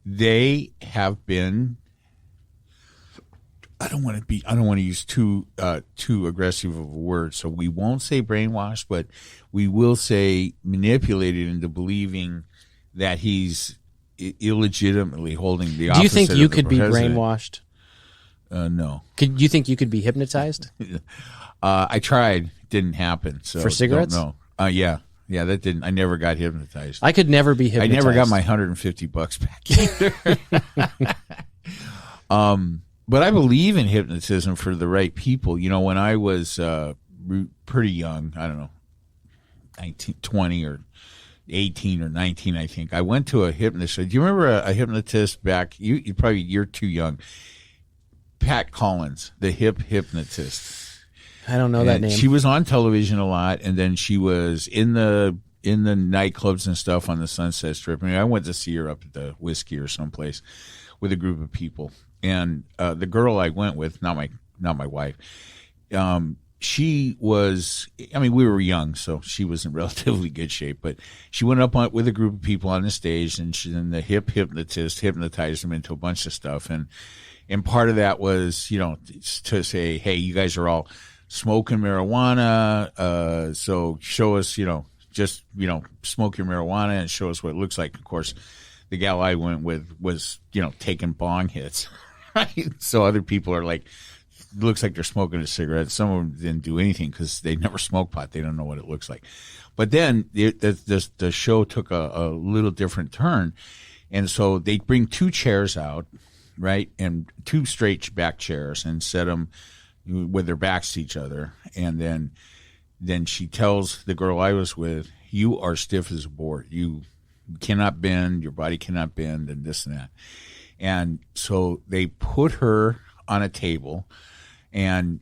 they have been. I don't want to use too aggressive of a word, so we won't say brainwashed, but we will say manipulated into believing that he's illegitimately holding the Do you think opposite you of the could be president. brainwashed? No. Could you think you could be hypnotized? I tried. Didn't happen. So For cigarettes? Don't know. Yeah. Yeah, that didn't. I never got hypnotized. I could never be I hypnotized. never got my $150 back either. But I believe in hypnotism for the right people. You know, when I was pretty young, I don't know, 19, 20 or 18 or 19, I think, I went to a hypnotist. Do you remember a hypnotist back? You're too young. Pat Collins, the hypnotist. I don't know that name. She was on television a lot, and then she was in the nightclubs and stuff on the Sunset Strip. I mean, I went to see her up at the Whiskey or someplace with a group of people. And the girl I went with, not my wife, she was. I mean, we were young, so she was in relatively good shape. But she went up with a group of people on the stage, and the hypnotist hypnotized them into a bunch of stuff. And part of that was, you know, to say, hey, you guys are all smoking marijuana, so show us, you know, just, you know, smoke your marijuana and show us what it looks like. Of course, the gal I went with was, you know, taking bong hits, right? So other people are like, looks like they're smoking a cigarette. Some of them didn't do anything because they never smoked pot. They don't know what it looks like. But then the show took a little different turn. And so they bring two chairs out, right, and two straight back chairs and set them with their backs to each other. And then she tells the girl I was with, you are stiff as a board. You cannot bend. Your body cannot bend, and this and that. And so they put her on a table and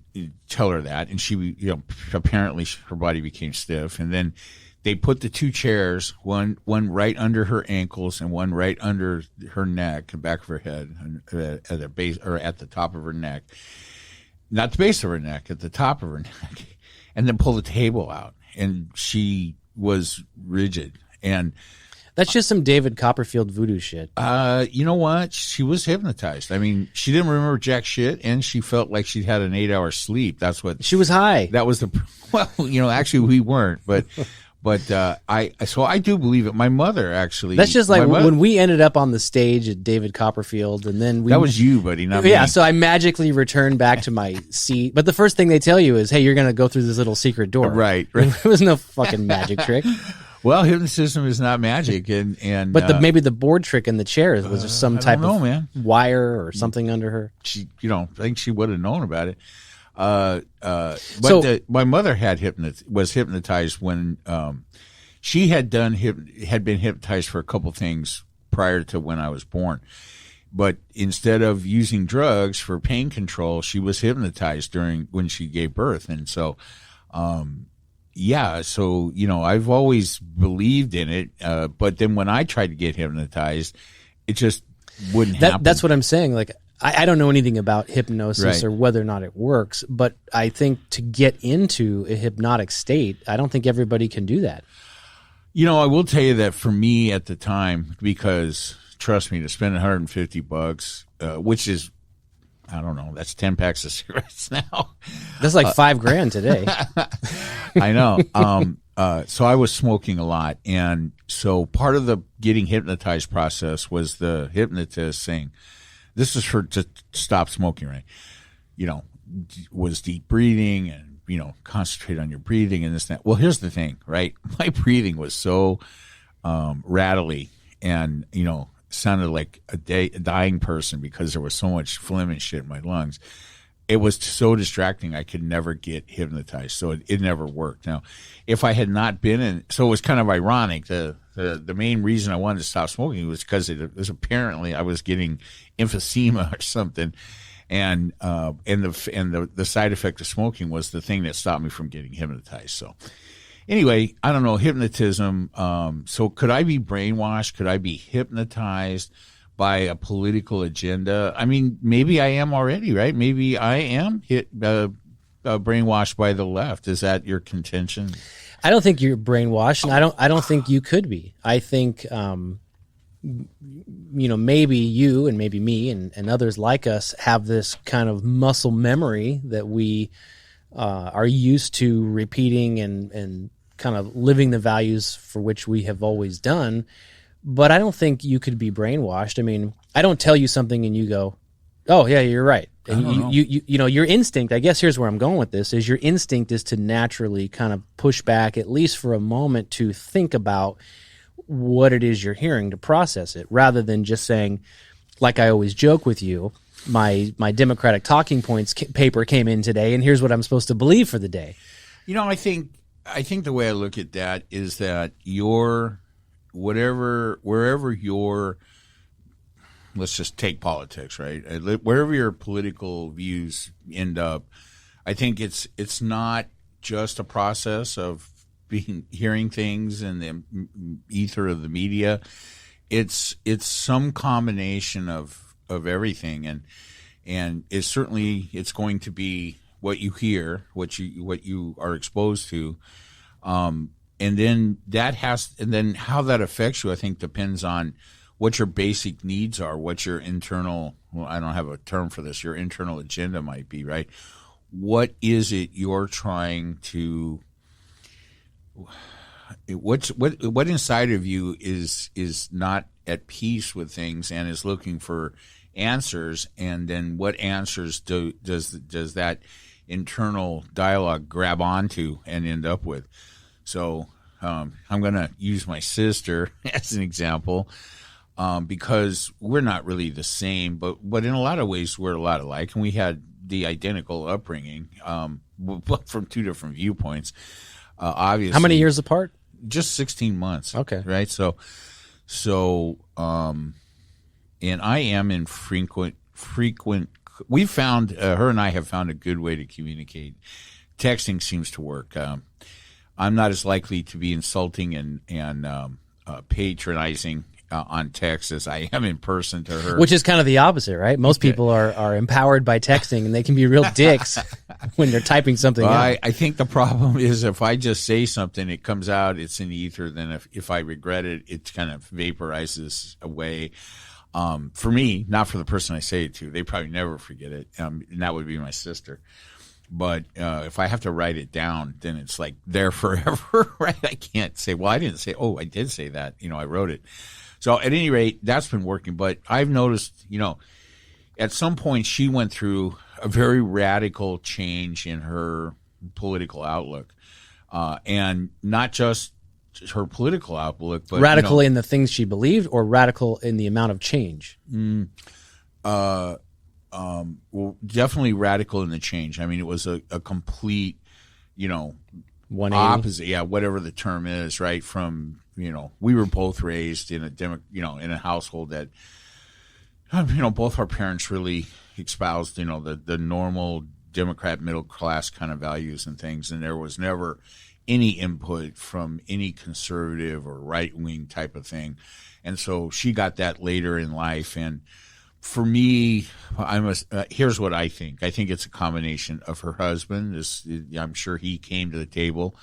tell her that. And she, you know, apparently her body became stiff. And then they put the two chairs, one right under her ankles and one right under her neck, the back of her head, at the base or at the top of her neck. Not the base of her neck, at the top of her neck, and then pull the table out. And she was rigid. And that's just some David Copperfield voodoo shit. You know what? She was hypnotized. I mean, she didn't remember jack shit, and she felt like she'd had an 8-hour sleep. That's what she was high. That was well, you know, actually we weren't, but I do believe it. My mother actually. That's just like when we ended up on the stage at David Copperfield, and then that was you, buddy, not me. Yeah, so I magically returned back to my seat. But the first thing they tell you is, "Hey, you're going to go through this little secret door." Right. It was no fucking magic trick. Well, hypnotism is not magic, and but maybe the board trick in the chair was there some type of wire or something under her. She, you know, I think she would have known about it. But my mother was hypnotized when she had been hypnotized for a couple things prior to when I was born. But instead of using drugs for pain control, she was hypnotized when she gave birth. And so, so, you know, I've always believed in it. But then when I tried to get hypnotized, it just wouldn't happen. That's what I'm saying. Like, I don't know anything about hypnosis or whether or not it works, but I think to get into a hypnotic state, I don't think everybody can do that. You know, I will tell you that for me at the time, because trust me, to spend $150, which is, I don't know, that's 10 packs of cigarettes now. That's like $5,000 today. I know. So I was smoking a lot. And so part of the getting hypnotized process was the hypnotist saying, this is to stop smoking, right? You know, was deep breathing and, you know, concentrate on your breathing and this and that. Well, here's the thing, right? My breathing was so rattly and, you know, sounded like a dying person because there was so much phlegm and shit in my lungs. It was so distracting, I could never get hypnotized. So it never worked. Now, if I had not been in, so it was kind of ironic. The main reason I wanted to stop smoking was because it was apparently I was getting emphysema or something, and the side effect of smoking was the thing that stopped me from getting hypnotized. So anyway, I don't know, hypnotism. So could I be brainwashed? Could I be hypnotized by a political agenda? I mean, maybe I am already, right? Maybe I am brainwashed by the left. Is that your contention? I don't think you're brainwashed, and I don't think you could be. I think, you know, maybe you and maybe me and others like us have this kind of muscle memory that we are used to repeating and kind of living the values for which we have always done. but I don't think you could be brainwashed. I mean, I don't tell you something and you go, oh yeah, you're right. And you know, your instinct, I guess here's where I'm going with this, is your instinct is to naturally kind of push back, at least for a moment, to think about what it is you're hearing, to process it, rather than just saying, like I always joke with you, my Democratic talking points paper came in today, and here's what I'm supposed to believe for the day. You know, I think the way I look at that is that wherever your, let's just take politics, right? Wherever your political views end up, I think it's not just a process of hearing things in the ether of the media. It's some combination of everything, and it's going to be what you hear, what you are exposed to, and then how that affects you, I think, depends on what your basic needs are, what your internal, well, I don't have a term for this, your internal agenda might be, right? What is it you're trying to, what inside of you is not at peace with things and is looking for answers, and then what answers does that internal dialogue grab onto and end up with? So I'm going to use my sister as an example, because we're not really the same, but in a lot of ways we're a lot alike, and we had the identical upbringing, but from two different viewpoints. Obviously, how many years apart? Just 16 months. Okay, right. So, and I am in frequent. We found her and I have found a good way to communicate. Texting seems to work. I'm not as likely to be insulting and patronizing on text as I am in person to her. Which is kind of the opposite, right? Most people are empowered by texting, and they can be real dicks when they're typing something out. I think the problem is if I just say something, it comes out, it's in ether. Then if I regret it, it kind of vaporizes away. For me, not for the person I say it to. They probably never forget it, and that would be my sister. But if I have to write it down, then it's like there forever, right? I can't say, well, I didn't say, oh, I did say that. I wrote it. So at any rate, that's been working. But I've noticed, at some point she went through a very radical change in her political outlook, and not just her political outlook, but radical in the things she believed, or radical in the amount of change. Well, definitely radical in the change. I mean, it was a complete, 180. Opposite. Yeah, whatever the term is, right? From we were both raised in in a household that, both our parents really espoused, the normal Democrat middle class kind of values and things, and there was never any input from any conservative or right wing type of thing, and so she got that later in life. And for me, here's what I think. I think it's a combination of her husband. I'm sure he came to the table.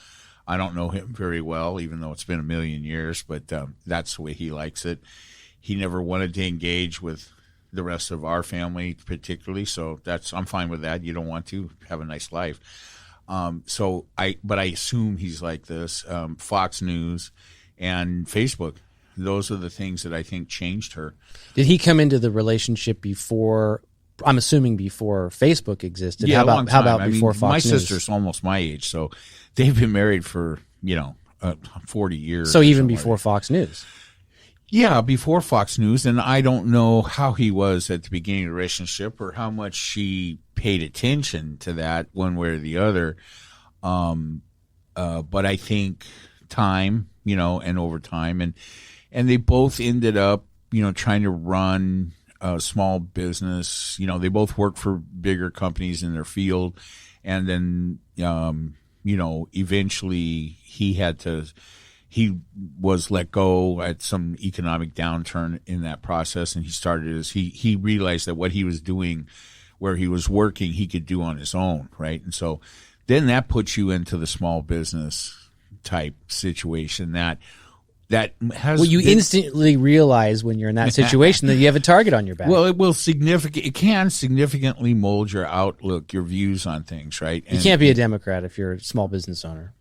I don't know him very well, even though it's been a million years, but that's the way he likes it. He never wanted to engage with the rest of our family particularly, so I'm fine with that. You don't want to have a nice life. But I assume he's like this. Fox News and Facebook. Those are the things that I think changed her. Did he come into the relationship before? I'm assuming before Facebook existed. Yeah, how about before Fox News? My sister's almost my age, so they've been married for 40 years. So even before Fox News. Yeah, before Fox News, and I don't know how he was at the beginning of the relationship or how much she paid attention to that one way or the other. But I think time, and over time, and they both ended up, trying to run a small business. They both worked for bigger companies in their field, and then, eventually he was let go at some economic downturn in that process, and he realized that what he was doing, where he was working, he could do on his own, right? And so then that puts you into the small business type situation that has. Well, you instantly realize when you're in that situation that you have a target on your back. Well, it can significantly mold your outlook, your views on things, right? You can't be a Democrat if you're a small business owner.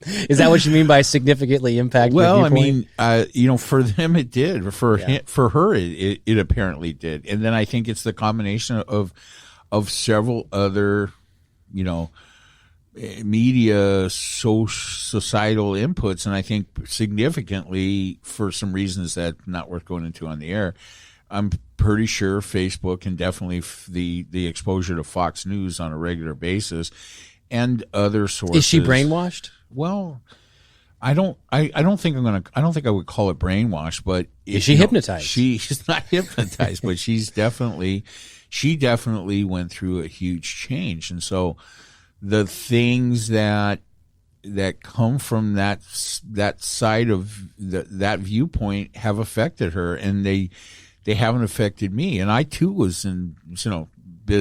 Is that what you mean by significantly impacted? Well, your viewpoint? I mean, for them it did. For her, it apparently did. And then I think it's the combination of several other, media, societal inputs, and I think significantly for some reasons that not worth going into on the air. I'm pretty sure Facebook and definitely the exposure to Fox News on a regular basis and other sources. Is she brainwashed? Well, I don't think I would call it brainwashed, but is she hypnotized? She's not hypnotized, but she definitely went through a huge change. And so the things that come from that side of that viewpoint have affected her, and they haven't affected me. And I too was in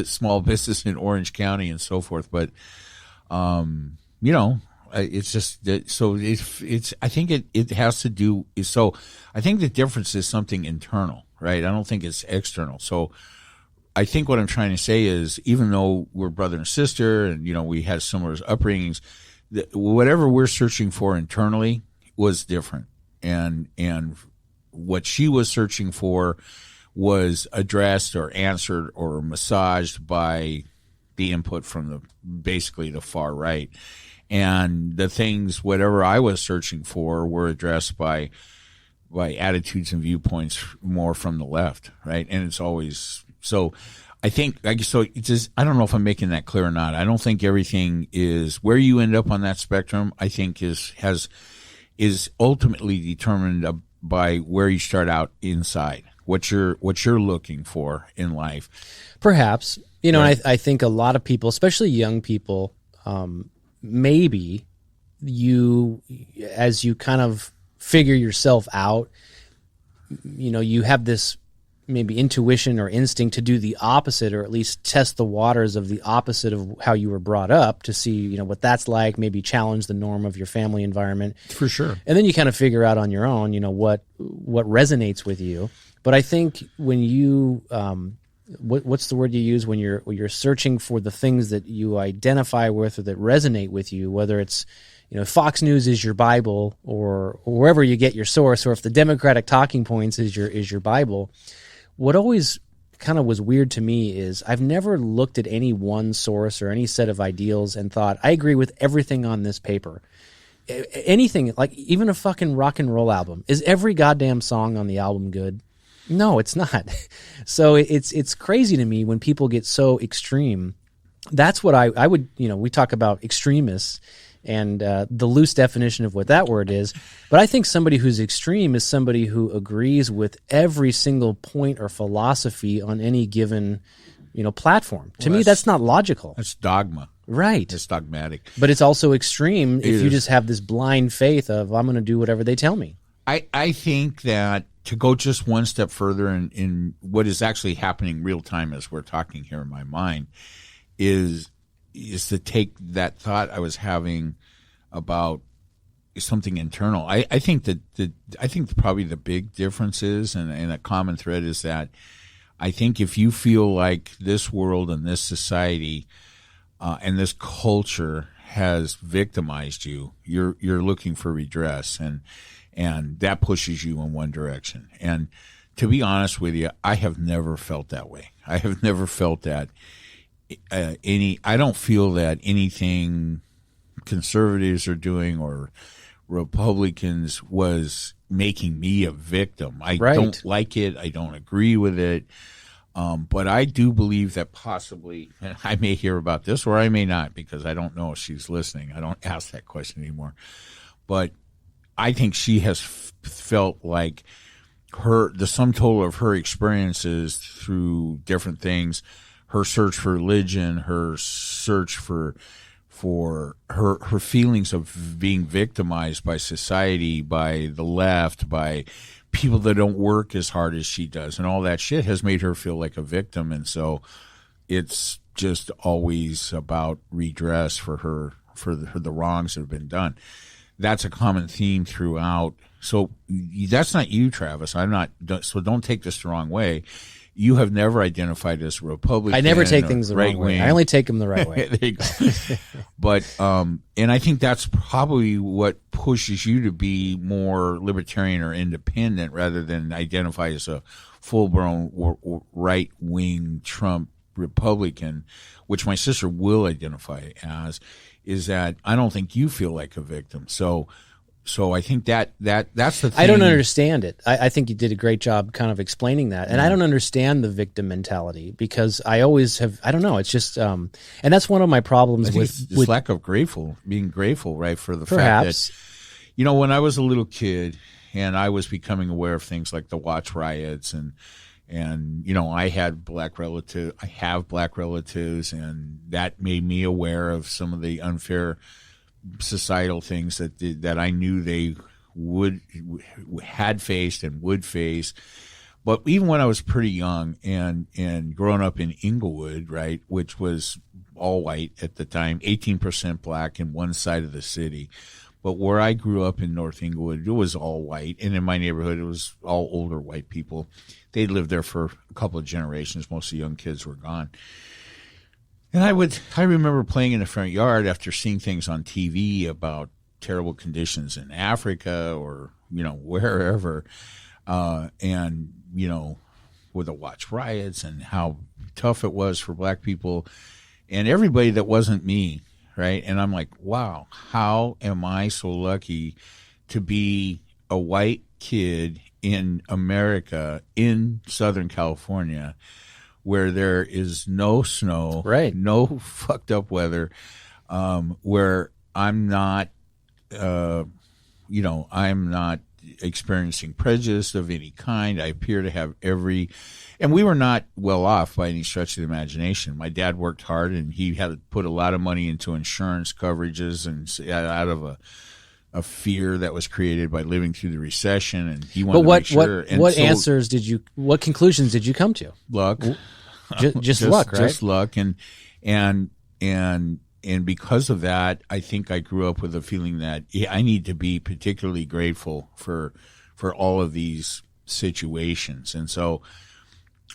small business in Orange County and so forth, but it's just that, so it's I think it has to do, so I think the difference is something internal, right? I don't think it's external. So I think what I'm trying to say is, even though we're brother and sister and we had similar upbringings, whatever we're searching for internally was different, and what she was searching for was addressed or answered or massaged by the input from basically the far right. And the things, whatever I was searching for, were addressed by attitudes and viewpoints more from the left, right? And it's always, so I think, so it's just, I don't know if I'm making that clear or not. I don't think everything is where you end up on that spectrum. I think is ultimately determined by where you start out inside, what you're looking for in life. Perhaps, Right. And I think a lot of people, especially young people, maybe as you kind of figure yourself out, you have this maybe intuition or instinct to do the opposite, or at least test the waters of the opposite of how you were brought up, to see, what that's like, maybe challenge the norm of your family environment. For sure. And then you kind of figure out on your own, what resonates with you. But I think when you, what's the word you use when you're searching for the things that you identify with or that resonate with you, whether it's, Fox News is your Bible, or wherever you get your source, or if the Democratic talking points is your Bible. What always kind of was weird to me is I've never looked at any one source or any set of ideals and thought, I agree with everything on this paper. Anything, like even a fucking rock and roll album. Is every goddamn song on the album good? No, it's not. So it's crazy to me when people get so extreme. That's what I would, we talk about extremists and the loose definition of what that word is. But I think somebody who's extreme is somebody who agrees with every single point or philosophy on any given, platform. To me, that's not logical. That's dogma. Right. It's dogmatic. But it's also extreme if you just have this blind faith of, I'm going to do whatever they tell me. I think that to go just one step further in what is actually happening real time as we're talking here in my mind is to take that thought I was having about something internal. I think that I think probably the big difference is, and a common thread is that I think if you feel like this world and this society and this culture has victimized you, you're looking for redress, and that pushes you in one direction. And to be honest with you, I have never felt that way. I have never felt that I don't feel that anything conservatives are doing or Republicans was making me a victim. I don't like it. I don't agree with it. But I do believe that possibly, and I may hear about this or I may not, because I don't know if she's listening. I don't ask that question anymore. But I think she has felt like the sum total of her experiences through different things, her search for religion, her search for her feelings of being victimized by society, by the left, by people that don't work as hard as she does, and all that shit has made her feel like a victim. And so it's just always about redress for her, for the wrongs that have been done. That's a common theme throughout. So that's not you, Travis. I'm not. So don't take this the wrong way. you have never identified as a Republican. I never take things the right wrong way. wing. I only take them the right way. There you go. But and I think that's probably what pushes you to be more libertarian or independent rather than identify as a full-blown or right-wing Trump Republican, which my sister will identify as, is that I don't think you feel like a victim. So I think that's the thing. I don't understand it. I think you did a great job kind of explaining that. And I don't understand the victim mentality because I always have, I don't know. It's just, and that's one of my problems with lack of being grateful, right? For the perhaps. fact that, when I was a little kid and I was becoming aware of things like the Watch riots and I have black relatives, and that made me aware of some of the unfair societal things that I knew they had faced and would face. But even when I was pretty young and growing up in Inglewood, right, which was all white at the time, 18% black in one side of the city. But where I grew up in North Inglewood, it was all white. And in my neighborhood, it was all older white people. They lived there for a couple of generations. Most of the young kids were gone. And I remember playing in the front yard after seeing things on TV about terrible conditions in Africa or, wherever. And, with the Watch riots and how tough it was for black people and everybody that wasn't me. Right. And I'm like, wow, how am I so lucky to be a white kid in America, in Southern California, where there is no snow, right, no fucked up weather, where I'm not, I'm not experiencing prejudice of any kind. I appear to have and we were not well off by any stretch of the imagination. My dad worked hard, and he had to put a lot of money into insurance coverages, and out of a fear that was created by living through the recession. And he wanted to make sure. What conclusions did you come to? Luck, just luck, right? Just luck, and because of that, I think I grew up with a feeling that I need to be particularly grateful for all of these situations, and so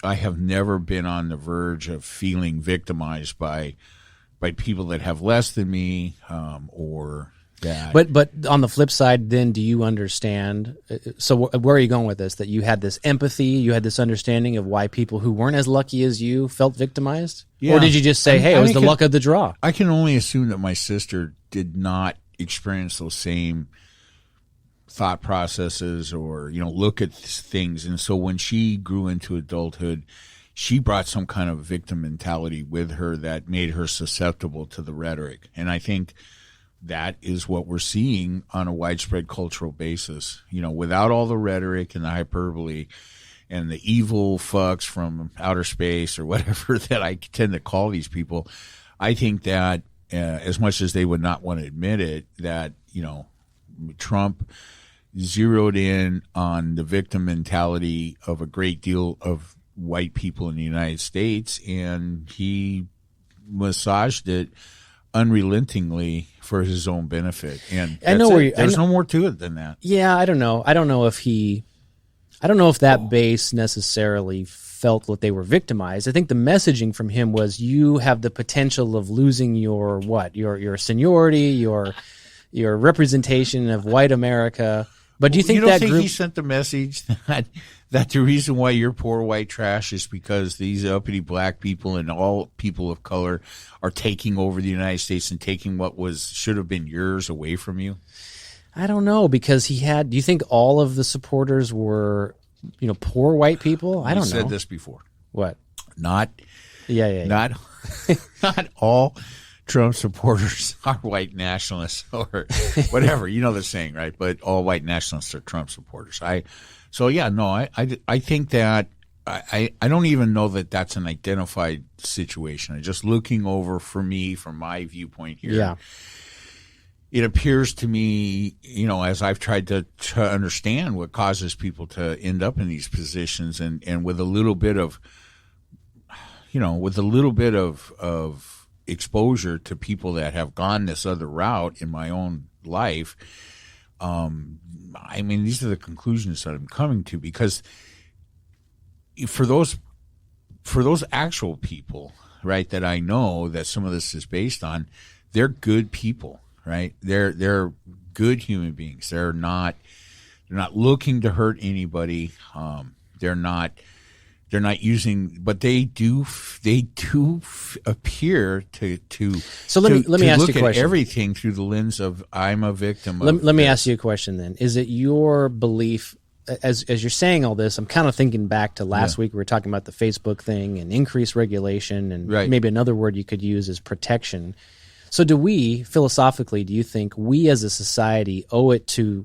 I have never been on the verge of feeling victimized by people that have less than me, or that. But on the flip side, then do you understand? So where are you going with this? That you had this empathy, you had this understanding of why people who weren't as lucky as you felt victimized, or did you just say, "Hey, it was the luck of the draw"? I can only assume that my sister did not experience those same thought processes or look at things, and so when she grew into adulthood, she brought some kind of victim mentality with her that made her susceptible to the rhetoric. And I think that is what we're seeing on a widespread cultural basis, without all the rhetoric and the hyperbole and the evil fucks from outer space or whatever that I tend to call these people. I think that as much as they would not want to admit it, that Trump zeroed in on the victim mentality of a great deal of white people in the United States, and he massaged it unrelentingly for his own benefit. And there's no more to it than that. Yeah, I don't know. I don't know if that base necessarily felt that they were victimized. I think the messaging from him was, you have the potential of losing your seniority, your representation of white America. But do you think he sent the message that the reason why you're poor white trash is because these uppity black people and all people of color are taking over the United States and taking what should have been yours away from you? I don't know, because do you think all of the supporters were, poor white people? I don't know. You said this before. What? Not all Trump supporters are white nationalists or whatever. You know the saying, right? But all white nationalists are Trump supporters. I think that I don't even know that that's an identified situation. I'm just looking over from my viewpoint here. Yeah. It appears to me, as I've tried to understand what causes people to end up in these positions, and with a little bit of exposure to people that have gone this other route in my own life, these are the conclusions that I'm coming to, because for those for those actual people, right, that I know that some of this is based on, they're good people, right? They're good human beings. They're not looking to hurt anybody. They're not using, but they do appear to. So let me ask look you a question. At everything through the lens of I'm a victim. Let me ask you a question then. Is it your belief, as you're saying all this, I'm kind of thinking back to last week we were talking about the Facebook thing and increased regulation, and maybe another word you could use is protection. So do you think we as a society owe it to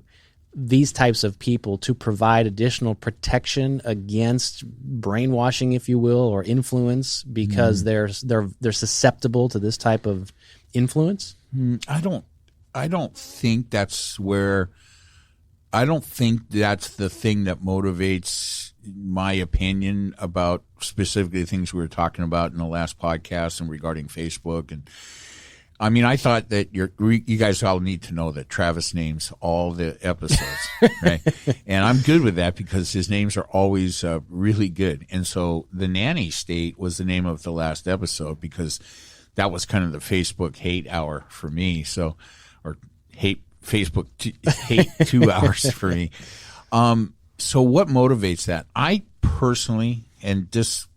these types of people to provide additional protection against brainwashing, if you will, or influence, because they're susceptible to this type of influence? I don't think that's where. I don't think that's the thing that motivates my opinion about specifically things we were talking about in the last podcast and regarding Facebook. And I mean, I thought that you guys all need to know that Travis names all the episodes, right? And I'm good with that because his names are always really good. And so the nanny state was the name of the last episode because that was kind of the Facebook hate hour for me. So, or hate 2 hours for me. So what motivates that? I personally, and just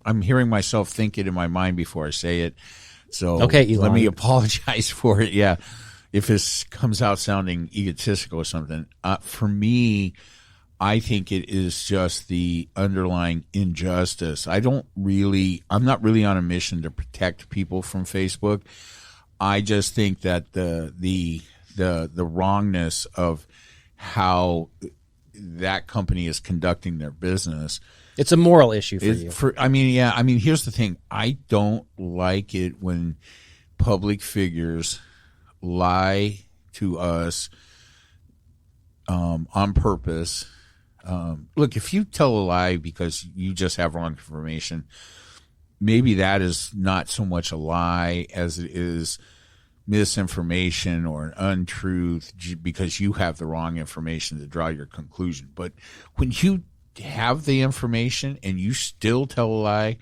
I'm hearing myself think it in my mind before I say it. So let me apologize for it. Yeah. If this comes out sounding egotistical or something, for me, I think it is just the underlying injustice. I'm not really on a mission to protect people from Facebook. I just think that the wrongness of how that company is conducting their business. It's a moral issue for you. Here's the thing. I don't like it when public figures lie to us on purpose. Look, if you tell a lie because you just have wrong information, maybe that is not so much a lie as it is misinformation or an untruth because you have the wrong information to draw your conclusion. But when you have the information and you still tell a lie,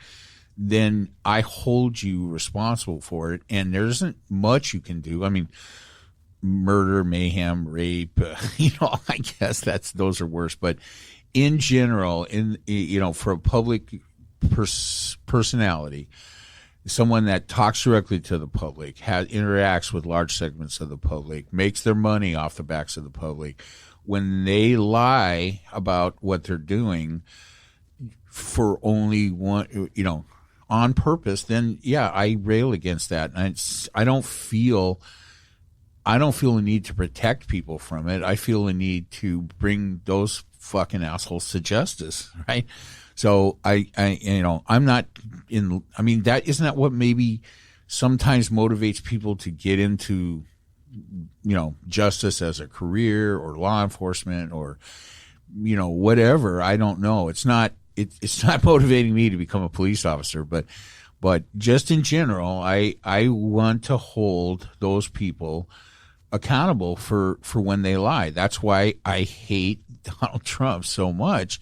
then I hold you responsible for it. And there isn't much you can do. I mean, murder, mayhem, rape, I guess those are worse. But in general, for a public personality, someone that talks directly to the public, interacts with large segments of the public, makes their money off the backs of the public, when they lie about what they're doing for only one, on purpose, then yeah, I rail against that. And I don't feel a need to protect people from it. I feel a need to bring those fucking assholes to justice, right? So I'm not in. I mean, isn't that what maybe sometimes motivates people to get into, justice as a career or law enforcement or, whatever. I don't know. It's not motivating me to become a police officer, but just in general, I want to hold those people accountable for when they lie. That's why I hate Donald Trump so much.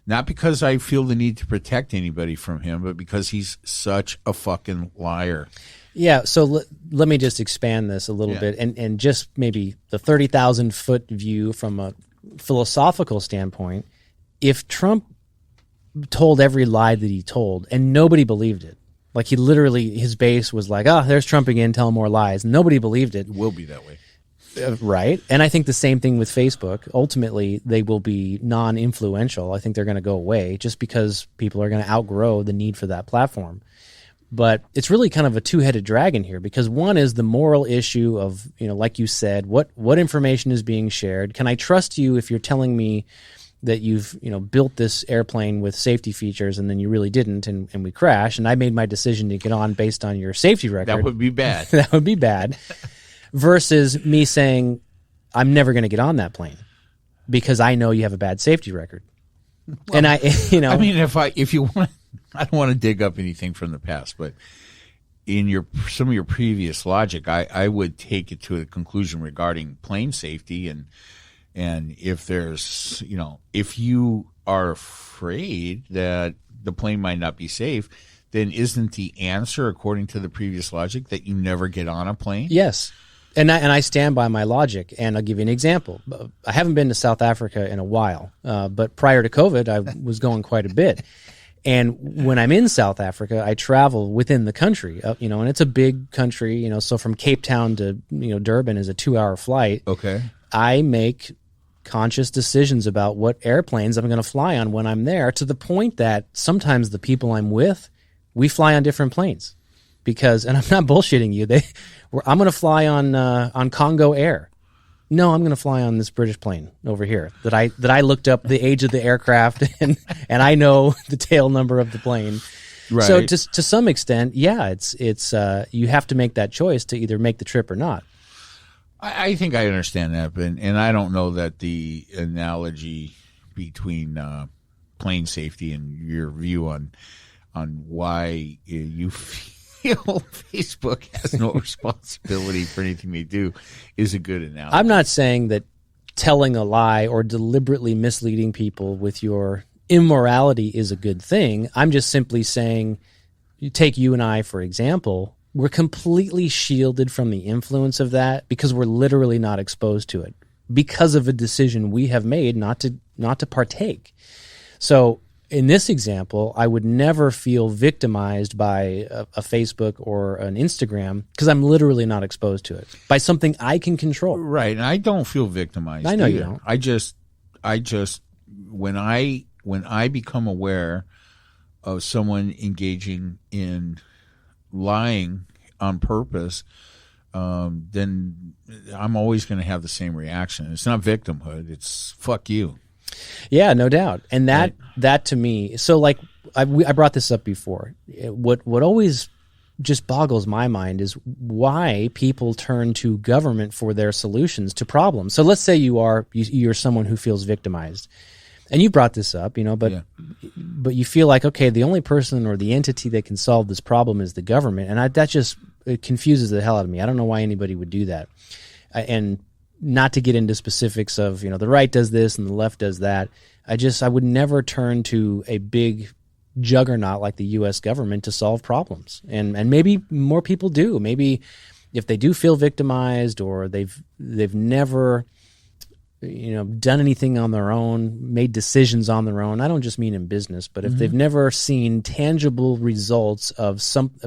Not because I feel the need to protect anybody from him, but because he's such a fucking liar. Yeah, so let me just expand this a little bit and just maybe the 30,000-foot view from a philosophical standpoint. If Trump told every lie that he told and nobody believed it, like he literally, his base was like, oh, there's Trump again, tell more lies. Nobody believed it. It will be that way. Right. And I think the same thing with Facebook. Ultimately, they will be non-influential. I think they're going to go away just because people are going to outgrow the need for that platform. But it's really kind of a two-headed dragon here because one is the moral issue of, like you said, what information is being shared? Can I trust you if you're telling me that you've, built this airplane with safety features and then you really didn't and we crashed and I made my decision to get on based on your safety record? That would be bad. That would be bad. Versus me saying, I'm never going to get on that plane because I know you have a bad safety record. Well, and I mean, if you want, I don't want to dig up anything from the past, but in some of your previous logic, I would take it to a conclusion regarding plane safety and if there's, if you are afraid that the plane might not be safe, then isn't the answer, according to the previous logic, that you never get on a plane? Yes. And I stand by my logic, and I'll give you an example. I haven't been to South Africa in a while, but prior to COVID, I was going quite a bit. And when I'm in South Africa, I travel within the country, and it's a big country, so from Cape Town to, Durban is a 2-hour flight. Okay. I make conscious decisions about what airplanes I'm going to fly on when I'm there, to the point that sometimes the people I'm with, we fly on different planes. Because, and I'm not bullshitting you, I'm going to fly on Congo Air. No, I'm going to fly on this British plane over here that I looked up the age of the aircraft and I know the tail number of the plane. Right. So to some extent, yeah, it's you have to make that choice to either make the trip or not. I think I understand that, and I don't know that the analogy between plane safety and your view on why you feel Facebook has no responsibility for anything they do is a good analogy. I'm not saying that telling a lie or deliberately misleading people with your immorality is a good thing. I'm just simply saying, you take you and I, for example, we're completely shielded from the influence of that because we're literally not exposed to it because of a decision we have made not to partake. So in this example, I would never feel victimized by a Facebook or an Instagram because I'm literally not exposed to it by something I can control. Right, and I don't feel victimized. I know either. you don't. I just when I become aware of someone engaging in lying on purpose, then I'm always going to have the same reaction. It's not victimhood. It's fuck you. Yeah, no doubt. And that to me, so like I brought this up before. What always just boggles my mind is why people turn to government for their solutions to problems. So let's say you're someone who feels victimized. And you brought this up, but you feel like, okay, the only person or the entity that can solve this problem is the government. And that just it confuses the hell out of me. I don't know why anybody would do that. And not to get into specifics of, the right does this and the left does that. I would never turn to a big juggernaut like the U.S. government to solve problems. And maybe more people do. Maybe if they do feel victimized or they've never, done anything on their own, made decisions on their own. I don't just mean in business, but if they've never seen tangible results of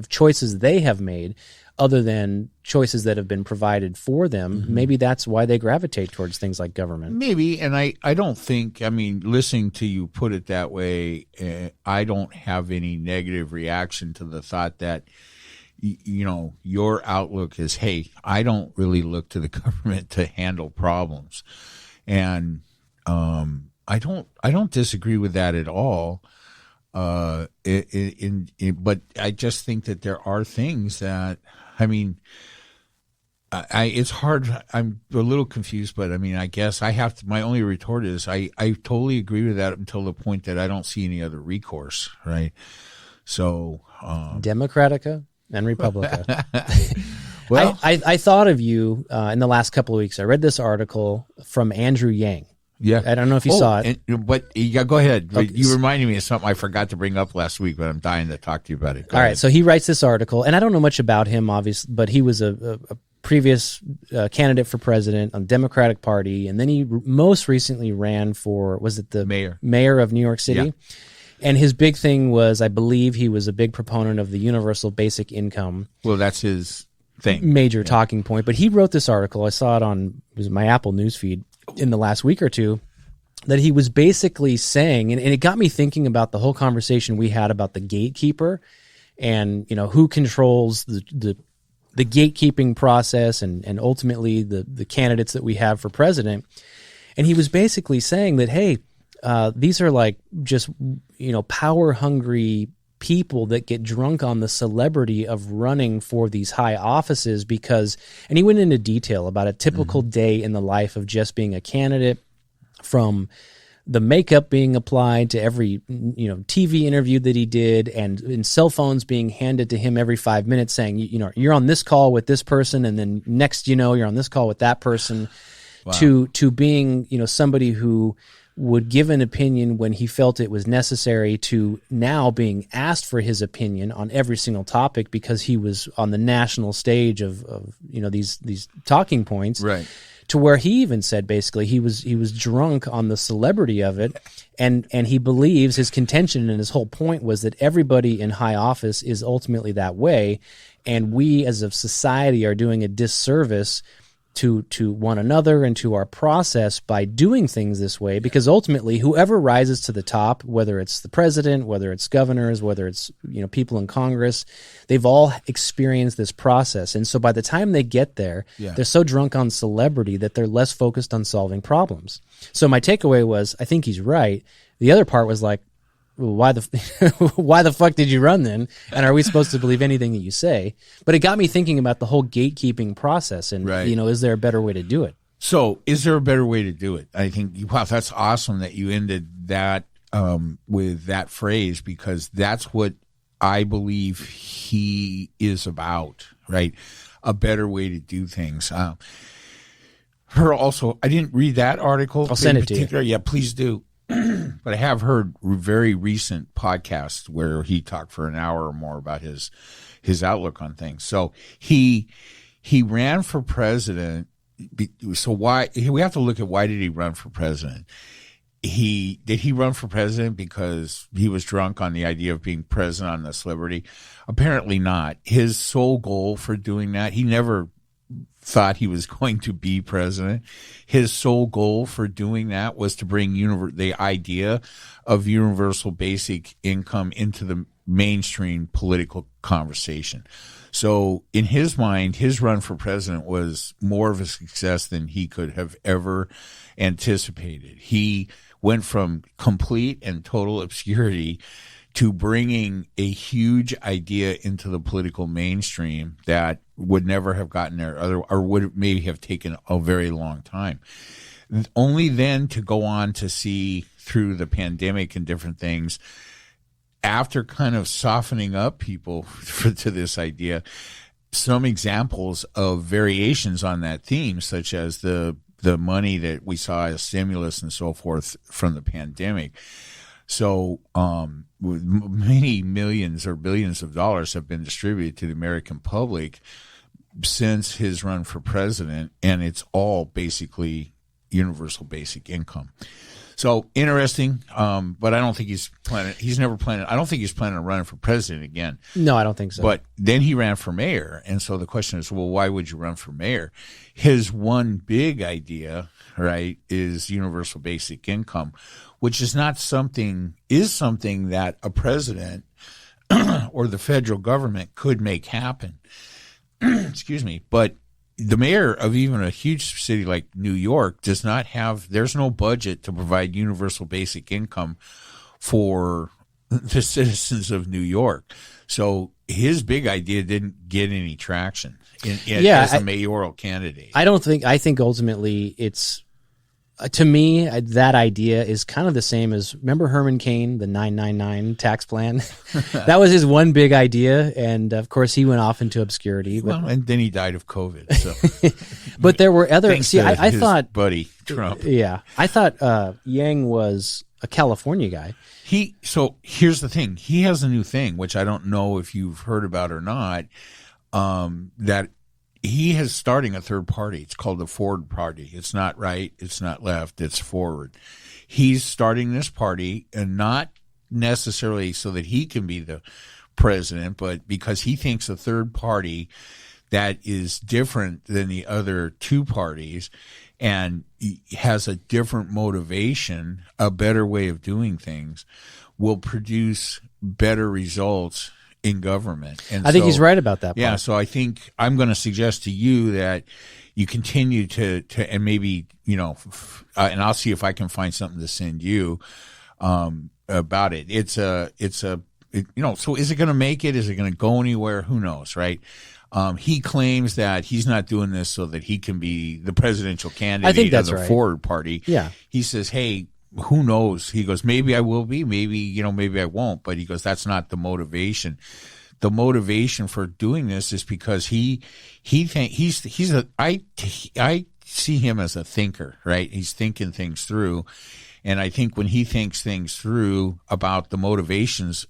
choices they have made, other than choices that have been provided for them, maybe that's why they gravitate towards things like government. Maybe, and I don't think, listening to you put it that way, I don't have any negative reaction to the thought that, your outlook is, hey, I don't really look to the government to handle problems. And I don't disagree with that at all. But I just think that there are things that, it's hard. I'm a little confused, but I guess I have to. My only retort is I totally agree with that until the point that I don't see any other recourse. Right. So Democratica and Republica. Well, I thought of you in the last couple of weeks. I read this article from Andrew Yang. Yeah, I don't know if you saw it. But go ahead. Okay. You reminded me of something I forgot to bring up last week, but I'm dying to talk to you about it. Go All ahead. right, so he writes this article, and I don't know much about him, obviously, but he was a previous candidate for president on the Democratic Party, and then he most recently ran for, was it the mayor of New York City? Yeah. And his big thing was, I believe he was a big proponent of the universal basic income. Well, that's his thing. Major talking point. But he wrote this article, I saw it on my Apple newsfeed in the last week or two, that he was basically saying, and it got me thinking about the whole conversation we had about the gatekeeper and, who controls the gatekeeping process and ultimately the candidates that we have for president. And he was basically saying that, hey, these are like just, power hungry people that get drunk on the celebrity of running for these high offices because, and he went into detail about a typical day in the life of just being a candidate, from the makeup being applied to every, TV interview that he did and cell phones being handed to him every 5 minutes saying, you're on this call with this person. And then next, you're on this call with that person. Wow. To being, somebody who would give an opinion when he felt it was necessary to now being asked for his opinion on every single topic because he was on the national stage of these talking points. Right. To where he even said basically he was drunk on the celebrity of it, and he believes his contention and his whole point was that everybody in high office is ultimately that way, and we as a society are doing a disservice to one another and to our process by doing things this way, because ultimately whoever rises to the top, whether it's the president, whether it's governors, whether it's people in Congress, they've all experienced this process. And so by the time they get there, they're so drunk on celebrity that they're less focused on solving problems. So my takeaway was, I think he's right. The other part was like, well, why the fuck did you run then? And are we supposed to believe anything that you say? But it got me thinking about the whole gatekeeping process and, is there a better way to do it? So is there a better way to do it? I think, wow, that's awesome that you ended that with that phrase, because that's what I believe he is about, right? A better way to do things. I didn't read that article. I'll send it to you. Yeah, please do. But I have heard very recent podcasts where he talked for an hour or more about his outlook on things. So he ran for president. So why we have to look at why did he run for president? Did he run for president because he was drunk on the idea of being president on the celebrity? Apparently not. His sole goal for doing that, he never thought he was going to be president. His sole goal for doing that was to bring the idea of universal basic income into the mainstream political conversation. So in his mind, his run for president was more of a success than he could have ever anticipated. He went from complete and total obscurity to bringing a huge idea into the political mainstream that would never have gotten there or would maybe have taken a very long time. Only then to go on to see through the pandemic and different things, after kind of softening up people to this idea, some examples of variations on that theme, such as the money that we saw as stimulus and so forth from the pandemic. So many millions or billions of dollars have been distributed to the American public since his run for president, and it's all basically universal basic income. So interesting, but I don't think I don't think he's planning on running for president again. No, I don't think so. But then he ran for mayor, and so the question is, well, why would you run for mayor? His one big idea, right, is universal basic income, which is something that a president or the federal government could make happen. Excuse me, but the mayor of even a huge city like New York there's no budget to provide universal basic income for the citizens of New York. So his big idea didn't get any traction as a mayoral candidate. I think ultimately it's, to me, that idea is kind of the same as, remember Herman Cain, the 999 tax plan? That was his one big idea, and of course he went off into obscurity. Well, and then he died of COVID. So. But there were other. I thought buddy Trump. Yeah, I thought Yang was a California guy. So here's the thing: he has a new thing, which I don't know if you've heard about or not. That. He is starting a third party. It's called the Forward Party. It's not right. It's not left. It's forward. He's starting this party, and not necessarily so that he can be the president, but because he thinks a third party that is different than the other two parties and has a different motivation, a better way of doing things, will produce better results in government. And I think he's right about that part. Yeah, so I think I'm going to suggest to you that you continue to and maybe, and I'll see if I can find something to send you about it. So is it going to make it? Is it going to go anywhere? Who knows, right? He claims that he's not doing this so that he can be the presidential candidate I think that's of the right. Forward Party. Yeah. He says, hey, who knows? He goes, maybe I will be, maybe I won't. But he goes, that's not the motivation. The motivation for doing this is because I see him as a thinker, right? He's thinking things through, And I think when he thinks things through about the motivations,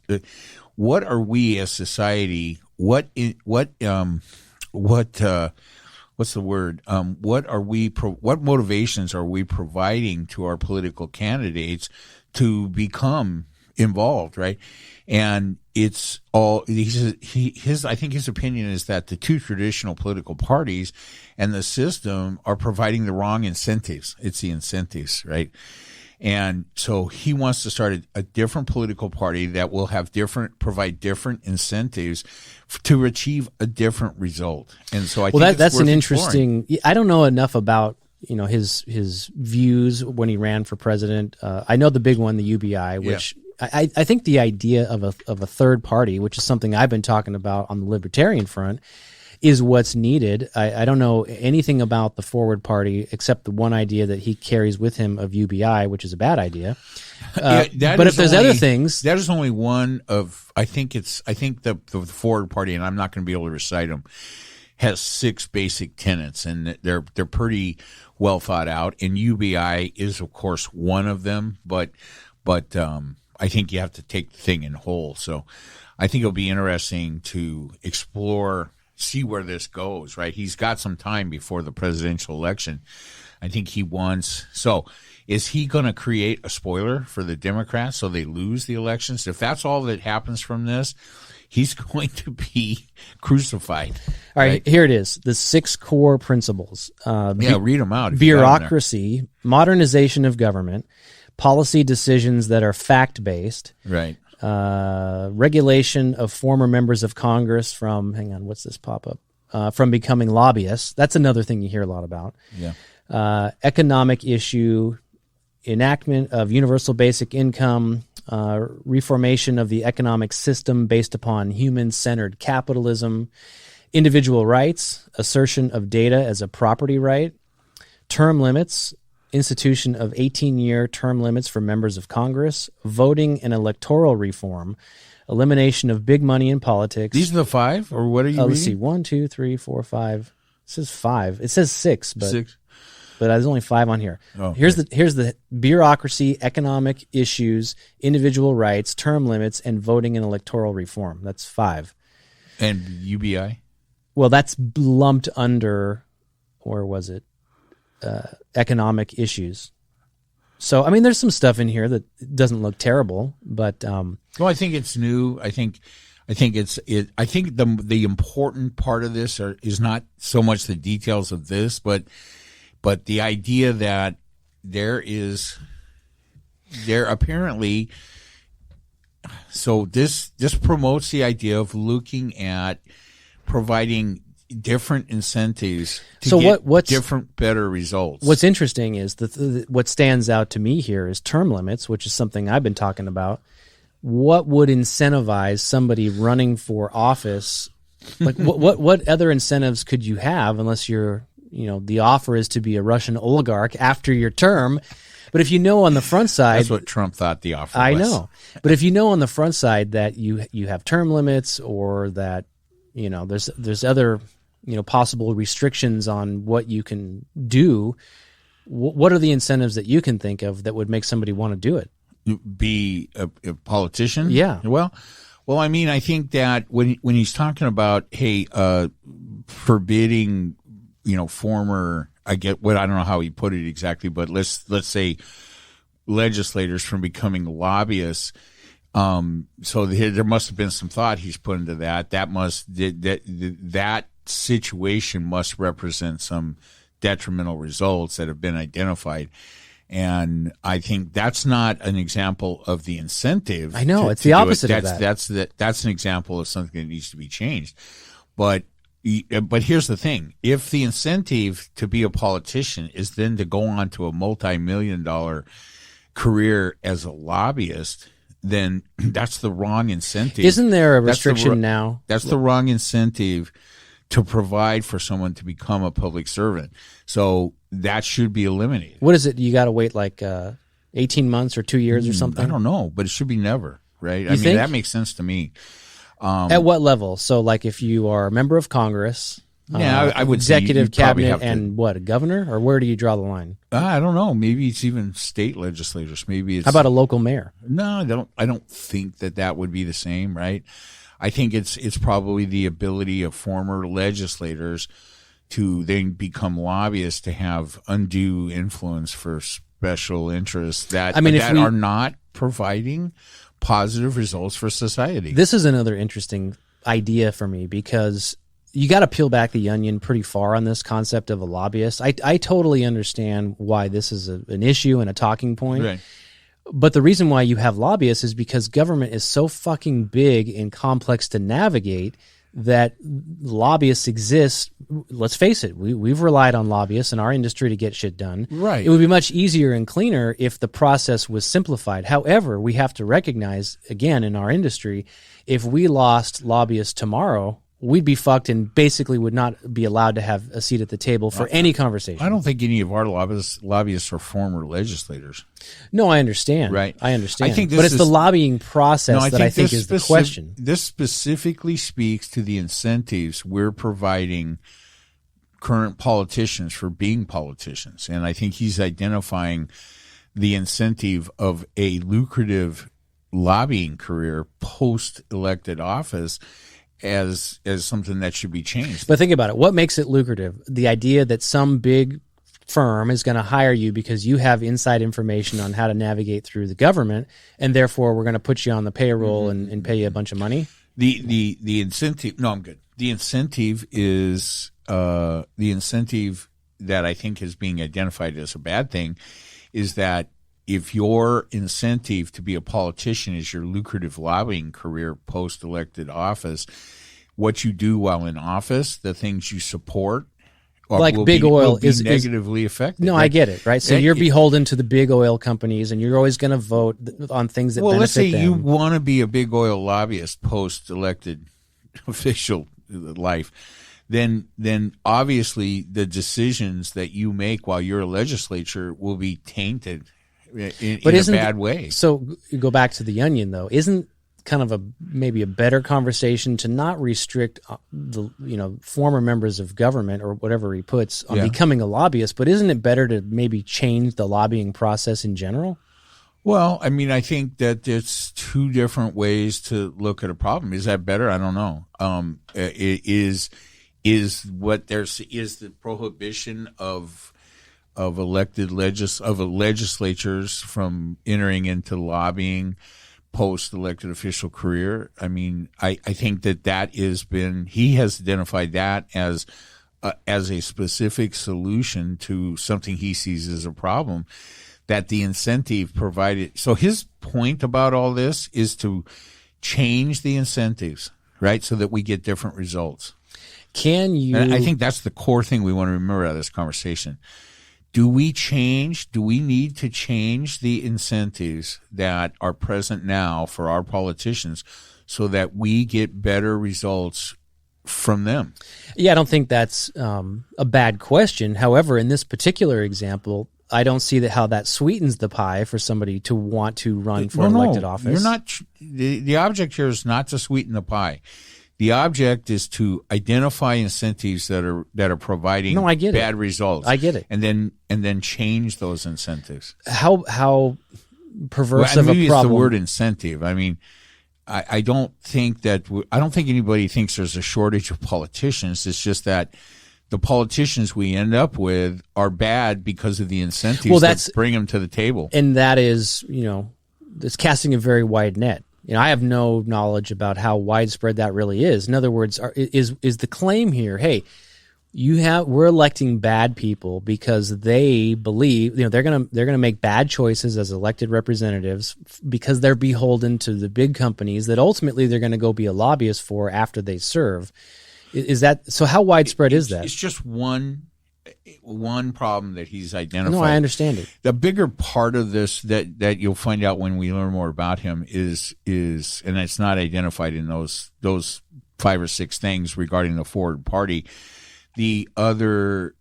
what are we as society? What's the word? What motivations are we providing to our political candidates to become involved, right? And it's all I think his opinion is that the two traditional political parties and the system are providing the wrong incentives. It's the incentives, right? And so he wants to start a different political party that will have provide different incentives to achieve a different result. And so I think that's an interesting. I don't know enough about his views when he ran for president. I know the big one, the UBI, which I think the idea of a third party, which is something I've been talking about on the libertarian front, is what's needed. I don't know anything about the Forward Party except the one idea that he carries with him of UBI, which is a bad idea. But if there's other things, that is only one of. I think the Forward Party, and I'm not going to be able to recite them, has 6 basic tenets, and they're pretty well thought out. And UBI is, of course, one of them. But I think you have to take the thing in whole. So I think it'll be interesting to explore. See where this goes, right? He's got some time before the presidential election. I think he wants. So is he going to create a spoiler for the Democrats so they lose the elections? If that's all that happens from this, he's going to be crucified. All right, here it is. The 6 core principles. Read them out. Bureaucracy, modernization of government, policy decisions that are fact-based. Right. Regulation of former members of Congress from, what's this pop-up? From becoming lobbyists. That's another thing you hear a lot about. Yeah. Economic issue, enactment of universal basic income, reformation of the economic system based upon human-centered capitalism, individual rights, assertion of data as a property right, term limits, institution of 18-year term limits for members of Congress, voting and electoral reform, elimination of big money in politics. These are the 5, or what are you reading? Let's see, 1, 2, 3, 4, 5. It says 5. It says 6, but 6. But there's only 5 on here. Oh, here's the bureaucracy, economic issues, individual rights, term limits, and voting and electoral reform. That's 5. And UBI? Well, that's lumped under, or was it? Economic issues. So, I mean, there's some stuff in here that doesn't look terrible, but well, I think it's new. I think the important part of this is not so much the details of this, but the idea that there apparently. So this promotes the idea of looking at providing different incentives to get different, better results. What's interesting is what stands out to me here is term limits, which is something I've been talking about. What would incentivize somebody running for office? Like what other incentives could you have unless you're, the offer is to be a Russian oligarch after your term? But if on the front side, that's what Trump thought the offer was. I know. But if on the front side that you have term limits, or that there's other possible restrictions on what you can do, what are the incentives that you can think of that would make somebody want to do it? Be a politician? Yeah. Well, I mean, I think that when he's talking about, forbidding, former, I don't know how he put it exactly, but let's say legislators from becoming lobbyists. So there must have been some thought he's put into that. That situation must represent some detrimental results that have been identified. And I think that's not an example of the incentive. I know, it's the opposite of that. That's an example of something that needs to be changed. But here's the thing. If the incentive to be a politician is then to go on to a multi-million-dollar career as a lobbyist, then that's the wrong incentive. Isn't there a restriction now? That's the wrong incentive to provide for someone to become a public servant. So that should be eliminated. What is it? You got to wait like 18 months or 2 years or something? I don't know, but it should be never, right? I mean, that makes sense to me. At what level? So like if you are a member of Congress Yeah, I would say executive you'd probably cabinet have to- and what, a governor, or where do you draw the line? I don't know. Maybe it's even state legislators. Maybe it's How about a local mayor? No, I don't think that would be the same, right? I think it's probably the ability of former legislators to then become lobbyists to have undue influence for special interests that are not providing positive results for society. This is another interesting idea for me because you got to peel back the onion pretty far on this concept of a lobbyist. I totally understand why this is an issue and a talking point. Right. But the reason why you have lobbyists is because government is so fucking big and complex to navigate that lobbyists exist. Let's face it, we've relied on lobbyists in our industry to get shit done. Right. It would be much easier and cleaner if the process was simplified. However, we have to recognize, again, in our industry, if we lost lobbyists tomorrow, we'd be fucked and basically would not be allowed to have a seat at the table for any conversation. I don't think any of our lobbyists are former legislators. No, I understand. Right. I understand. I think but it's the lobbying process that I think is the question. This specifically speaks to the incentives we're providing current politicians for being politicians. And I think he's identifying the incentive of a lucrative lobbying career post-elected office as something that should be changed. But think about it. What makes it lucrative? The idea that some big firm is going to hire you because you have inside information on how to navigate through the government, and therefore we're going to put you on the payroll and pay you a bunch of money? The incentive. No, I'm good. The incentive is the incentive that I think is being identified as a bad thing is that if your incentive to be a politician is your lucrative lobbying career post-elected office, what you do while in office, the things you support, like big oil is negatively affected. No, I get it, right? So you're beholden to the big oil companies, and you're always going to vote on things that benefit them. Let's say you want to be a big oil lobbyist post-elected official life. Then obviously the decisions that you make while you're a legislature will be tainted in a bad way. So you go back to the onion, though. Isn't kind of maybe a better conversation to not restrict the former members of government or whatever he puts on becoming a lobbyist, but isn't it better to maybe change the lobbying process in general? Well, I mean, I think that it's two different ways to look at a problem. Is that better? I don't know. Is the prohibition of legislatures from entering into lobbying post-elected official career? I mean, I think that he has identified that as a specific solution to something he sees as a problem, that the incentive provided. So his point about all this is to change the incentives, right, so that we get different results. And I think that's the core thing we want to remember out of this conversation. Do we need to change the incentives that are present now for our politicians so that we get better results from them? Yeah, I don't think that's a bad question. However, in this particular example, I don't see how that sweetens the pie for somebody to want to run for elected office. You're not. The object here is not to sweeten the pie. The object is to identify incentives that are providing bad results. I get it. And then change those incentives. How perverse of a problem. It's the word incentive. I mean, I don't think anybody thinks there's a shortage of politicians. It's just that the politicians we end up with are bad because of the incentives that bring them to the table. And that is, it's casting a very wide net. I have no knowledge about how widespread that really is. In other words, is the claim here, hey, we're electing bad people because they believe they're gonna make bad choices as elected representatives because they're beholden to the big companies that ultimately they're going to go be a lobbyist for after they serve. Is that so? How widespread is that? It's just one problem that he's identified. No, I understand it. The bigger part of this that you'll find out when we learn more about him is and it's not identified in those 5 or 6 things regarding the forward party. The other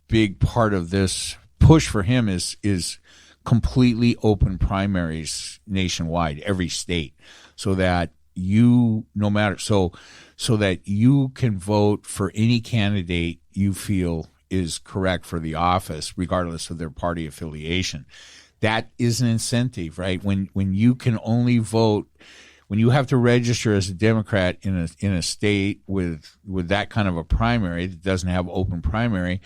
big part of this push for him is completely open primaries nationwide, every state, so that you, no matter, so that you can vote for any candidate you feel is correct for the office, regardless of their party affiliation. That is an incentive, right? When you can only vote, when you have to register as a Democrat in a state with that kind of a primary that doesn't have open primary,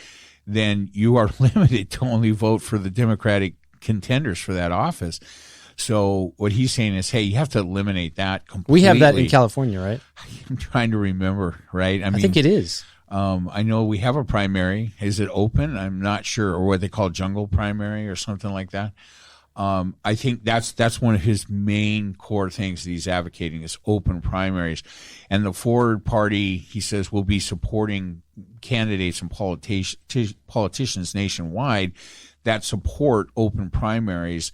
then you are limited to only vote for the Democratic contenders for that office. So what he's saying is, hey, you have to eliminate that completely. We have that in California, right? I'm trying to remember, right? I think it is. I know we have a primary. Is it open? I'm not sure, or what they call jungle primary or something like that. I think that's one of his main core things that he's advocating is open primaries. And the Forward Party, he says, will be supporting candidates and politicians nationwide that support open primaries.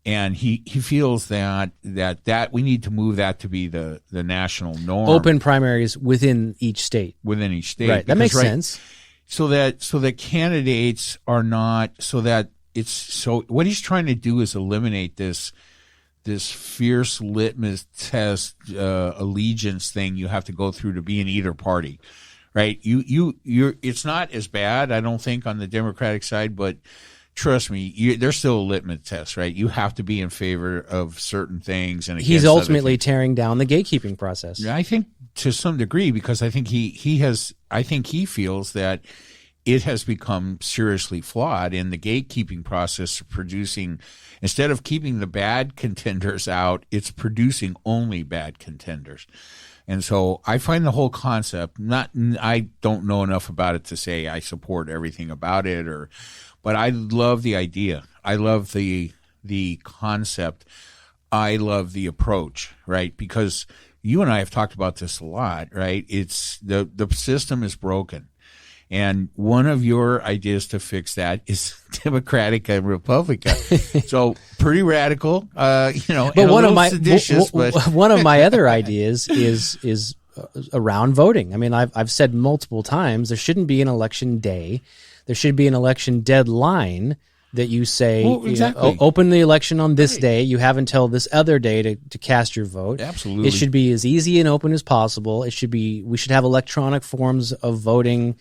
And he feels that we need to move that to be the national norm. Open primaries within each state. Within each state. Right. That makes sense. So that candidates are not, what he's trying to do is eliminate this fierce litmus test allegiance thing you have to go through to be in either party. Right? You're it's not as bad, I don't think, on the Democratic side, but trust me, there's still a litmus test, right? You have to be in favor of certain things, and he's ultimately tearing down the gatekeeping process. Yeah, I think to some degree, because I think he feels that it has become seriously flawed in the gatekeeping process of producing, instead of keeping the bad contenders out, it's producing only bad contenders. And so I find the whole concept, I don't know enough about it to say I support everything about it, but I love the idea. I love the concept. I love the approach, right? Because you and I have talked about this a lot, right? It's the system is broken. And one of your ideas to fix that is Democratic and Republican. So pretty radical, but one of my other ideas is around voting. I mean, I've said multiple times there shouldn't be an election day. There should be an election deadline that you say, exactly. Open the election on this day. You have until this other day to cast your vote. Absolutely. It should be as easy and open as possible. We should have electronic forms of voting.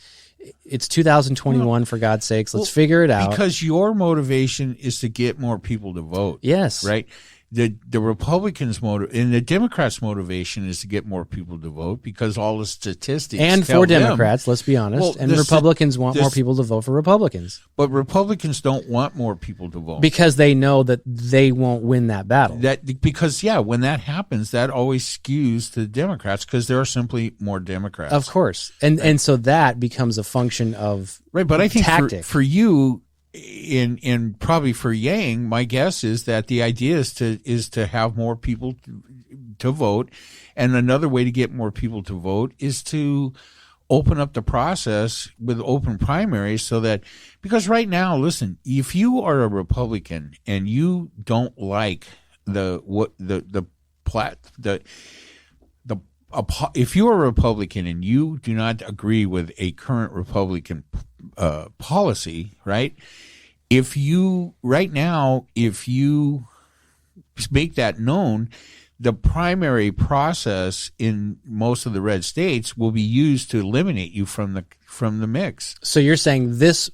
It's 2021, for God's sakes. Let's figure it out. Because your motivation is to get more people to vote. Yes. Right? The Republicans' and the Democrats' motivation is to get more people to vote because all the statistics and tell for Democrats, let's be honest, and Republicans want more people to vote for Republicans. But Republicans don't want more people to vote because they know that they won't win that battle. Because when that happens, that always skews to the Democrats because there are simply more Democrats. Of course, and so that becomes a function of right. But I think tactic. For you. In probably for Yang, my guess is that the idea is to have more people to vote, and another way to get more people to vote is to open up the process with open primaries, so that because right now, listen, if you are a Republican and you don't like if you are a Republican and you do not agree with a current Republican policy, right? If you make that known, the primary process in most of the red states will be used to eliminate you from the mix. So you're saying this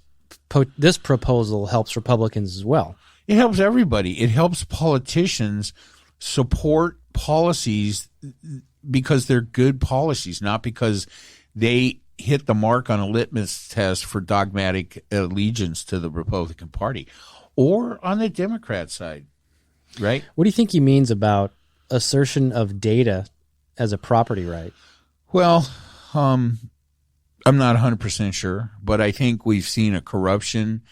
proposal helps Republicans as well? It helps everybody. It helps politicians support policies because they're good policies, not because they hit the mark on a litmus test for dogmatic allegiance to the Republican Party or on the Democrat side, right? What do you think he means about assertion of data as a property right? Well, I'm not 100% sure, but I think we've seen a corruption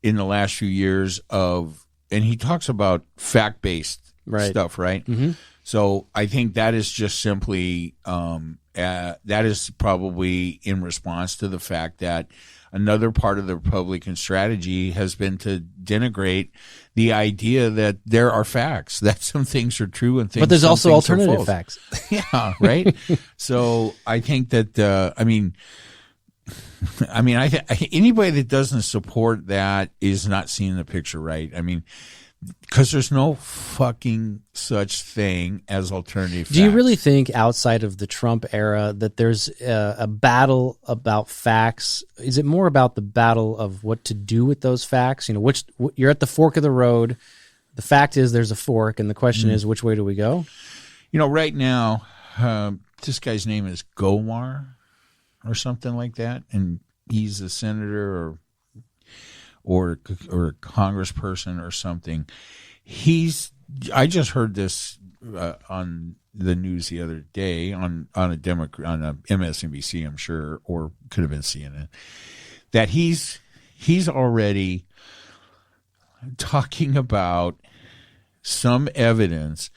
in the last few years and he talks about fact-based stuff, right? Mm-hmm. So I think that is just simply that is probably in response to the fact that another part of the Republican strategy has been to denigrate the idea that there are facts, that some things are true and things. But there's also alternative facts. Yeah, right. So I think that anybody that doesn't support that is not seeing the picture right. I mean, Because there's no fucking such thing as alternative facts. Do you really think outside of the Trump era that there's a battle about facts? Is it more about the battle of what to do with those facts? You're at the fork of the road. The fact is there's a fork, and the question is, which way do we go? Right now, this guy's name is Gomar or something like that, and he's a senator or a congressperson or something. I just heard this on the news the other day on a MSNBC, I'm sure, or could have been CNN, that he's already talking about some evidence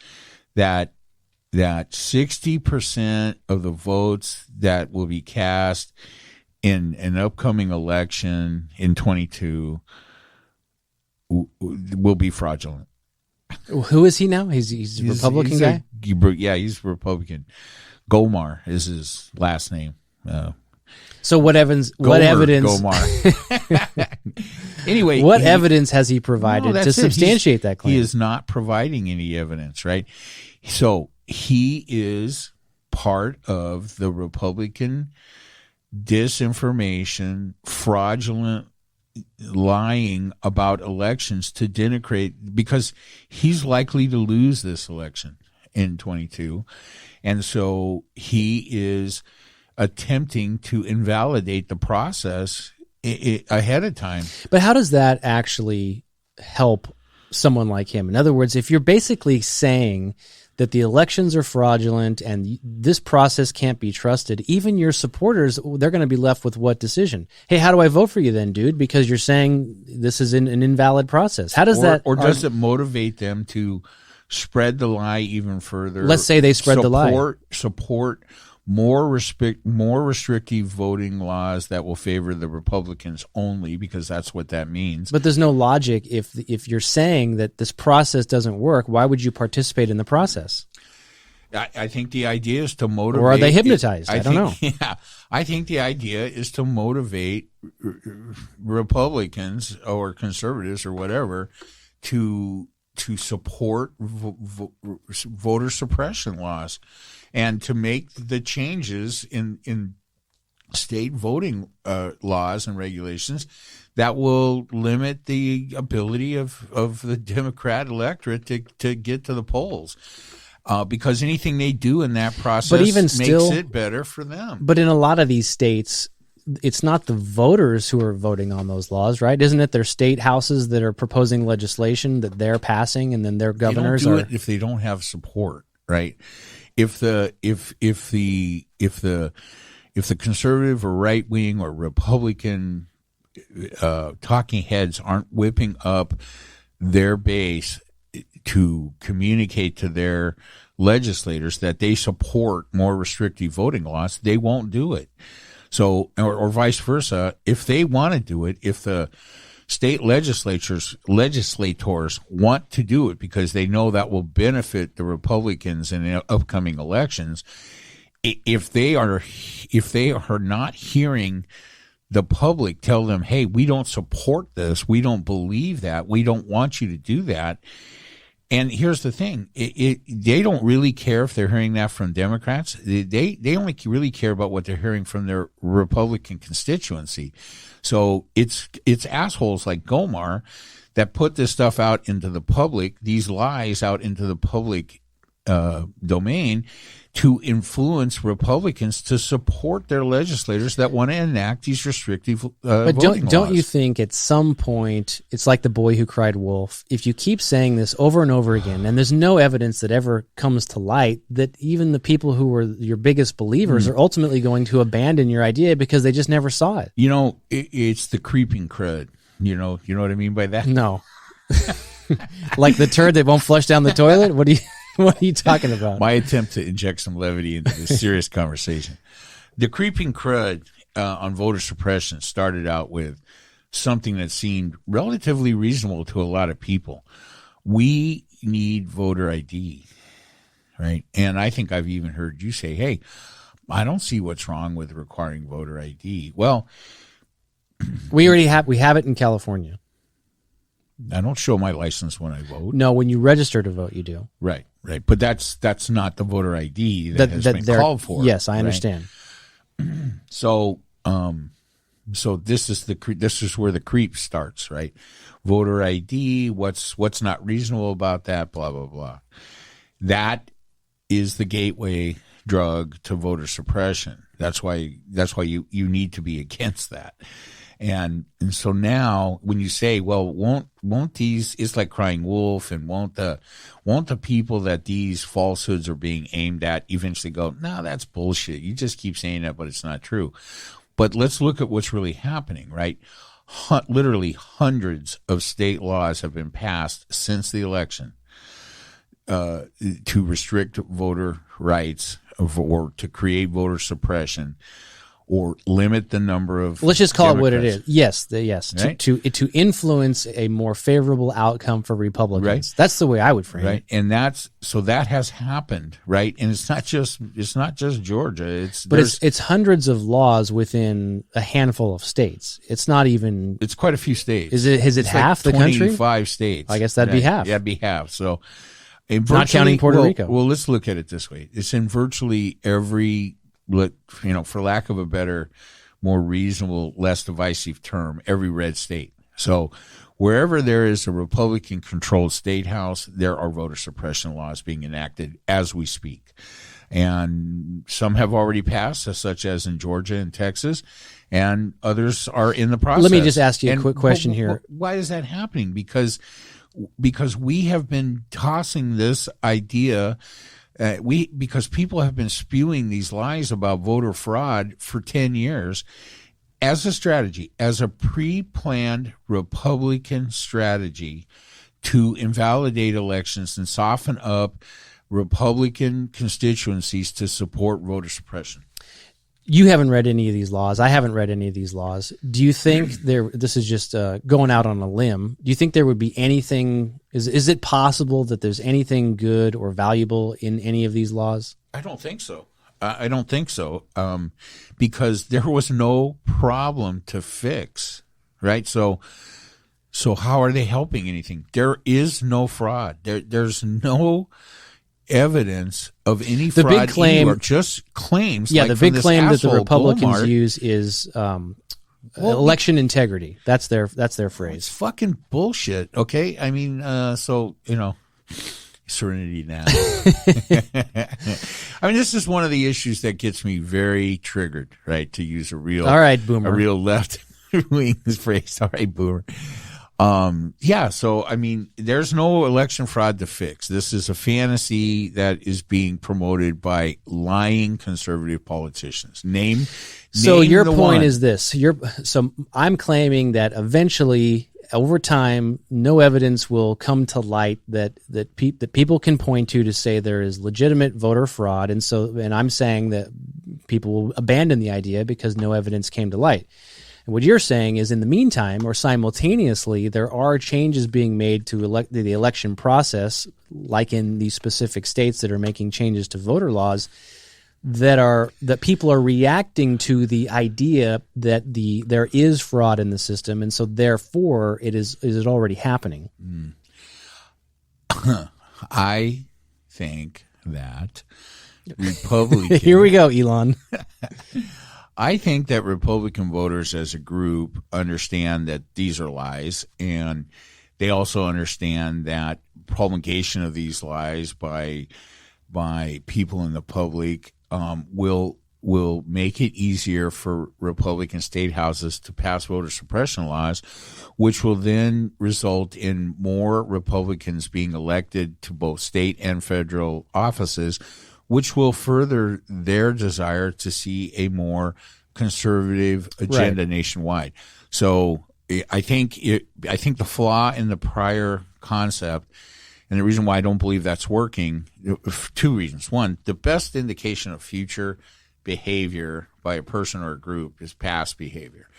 that 60% of the votes that will be cast in an upcoming election in 22 will be fraudulent. Who is he now? He's a Republican guy? He's a Republican. Gomar is his last name. So what evidence? Gomar. Anyway, what evidence has he provided to substantiate that claim? He is not providing any evidence, right? So he is part of the Republican disinformation, fraudulent lying about elections to denigrate, because he's likely to lose this election in 22. And so he is attempting to invalidate the process ahead of time. But how does that actually help someone like him? In other words, if you're basically saying that the elections are fraudulent and this process can't be trusted, even your supporters, they're going to be left with what decision? Hey, how do I vote for you then, dude? Because you're saying this is an invalid process. How does that... Or does it motivate them to spread the lie even further? Let's say they spread the lie. Support more restrictive voting laws that will favor the Republicans only, because that's what that means. But there's no logic. If you're saying that this process doesn't work, why would you participate in the process? I think the idea is to motivate. Or are they hypnotized? I don't know. Yeah, I think the idea is to motivate Republicans or conservatives or whatever to support voter suppression laws, and to make the changes in state voting laws and regulations that will limit the ability of the Democrat electorate to get to the polls. Because anything they do in that process makes it better for them. But in a lot of these states, it's not the voters who are voting on those laws, right? Isn't it their state houses that are proposing legislation that they're passing, and then their governors they don't do it if they don't have support, right? If the conservative or right wing or Republican talking heads aren't whipping up their base to communicate to their legislators that they support more restrictive voting laws, they won't do it. So, or vice versa, if they want to do it, if the state legislators want to do it because they know that will benefit the Republicans in the upcoming elections, if they are not hearing the public tell them, hey, we don't support this, we don't believe that, we don't want you to do that. And here's the thing, they don't really care if they're hearing that from Democrats. They only really care about what they're hearing from their Republican constituency. So it's assholes like Gomar that put this stuff out into the public, these lies out into the public domain, to influence Republicans to support their legislators that want to enact these restrictive voting laws. But don't you think at some point it's like the boy who cried wolf? If you keep saying this over and over again, and there's no evidence that ever comes to light, that even the people who were your biggest believers are ultimately going to abandon your idea because they just never saw it. You know, it's the creeping crud. You know what I mean by that? No. Like the turd that won't flush down the toilet? What are you talking about? My attempt to inject some levity into this serious conversation. The creeping crud on voter suppression started out with something that seemed relatively reasonable to a lot of people. We need voter ID, right? And I think I've even heard you say, hey, I don't see what's wrong with requiring voter ID. Well, we have it in California. I don't show my license when I vote. No, when you register to vote, you do. Right. But that's not the voter ID that has been called for. Yes, I understand. So, so this is where the creep starts, right? Voter ID. What's not reasonable about that? Blah blah blah. That is the gateway drug to voter suppression. That's why you need to be against that. And so now when you say, well, won't these, it's like crying wolf, and won't the people that these falsehoods are being aimed at eventually go, no, that's bullshit. You just keep saying that, but it's not true. But let's look at what's really happening, right? Literally hundreds of state laws have been passed since the election to restrict voter rights or to create voter suppression or limit the number of Let's just call Democrats. it what it is. Yes. Right? To influence a more favorable outcome for Republicans. Right. That's the way I would frame it. And that has happened, right? And it's not just Georgia. It's hundreds of laws within a handful of states. It's not even. It's quite a few states. Is it half like the country? 25 states. I guess that'd be half. Yeah, it'd be half. So, not counting Puerto Rico. Well, let's look at it this way. It's in virtually every, for lack of a better, more reasonable, less divisive term, every red state. So wherever there is a Republican-controlled state house, there are voter suppression laws being enacted as we speak. And some have already passed, such as in Georgia and Texas, and others are in the process. Let me just ask you a quick question here. Why is that happening? Because we have been tossing this idea because people have been spewing these lies about voter fraud for 10 years as a strategy, as a pre-planned Republican strategy to invalidate elections and soften up Republican constituencies to support voter suppression. You haven't read any of these laws. I haven't read any of these laws. Do you think this is just going out on a limb. Do you think there would be anything, is it possible that there's anything good or valuable in any of these laws? I don't think so. I don't think so, because there was no problem to fix, right? So how are they helping anything? There is no fraud. There's no evidence of any fraud. The big claim, or just claims. Yeah, like the big claim that the Republicans Walmart use is election integrity. That's their phrase. It's fucking bullshit. Okay, I mean, serenity now. I mean, this is one of the issues that gets me very triggered. Right, to use a real boomer, a real left wing phrase. All right, boomer. So, I mean, there's no election fraud to fix. This is a fantasy that is being promoted by lying conservative politicians. So your point is this. So I'm claiming that eventually, over time, no evidence will come to light that people can point to say there is legitimate voter fraud. And I'm saying that people will abandon the idea because no evidence came to light. And what you're saying is, in the meantime, or simultaneously, there are changes being made to the election process, like in these specific states that are making changes to voter laws, that people are reacting to the idea that there is fraud in the system, and so therefore is it already happening? I think that Republicans. Here we go, Elon. I think that Republican voters as a group understand that these are lies, and they also understand that promulgation of these lies by people in the public will make it easier for Republican state houses to pass voter suppression laws, which will then result in more Republicans being elected to both state and federal offices, which will further their desire to see a more conservative agenda nationwide. So I think the flaw in the prior concept, and the reason why I don't believe that's working, two reasons. One, the best indication of future behavior by a person or a group is past behavior.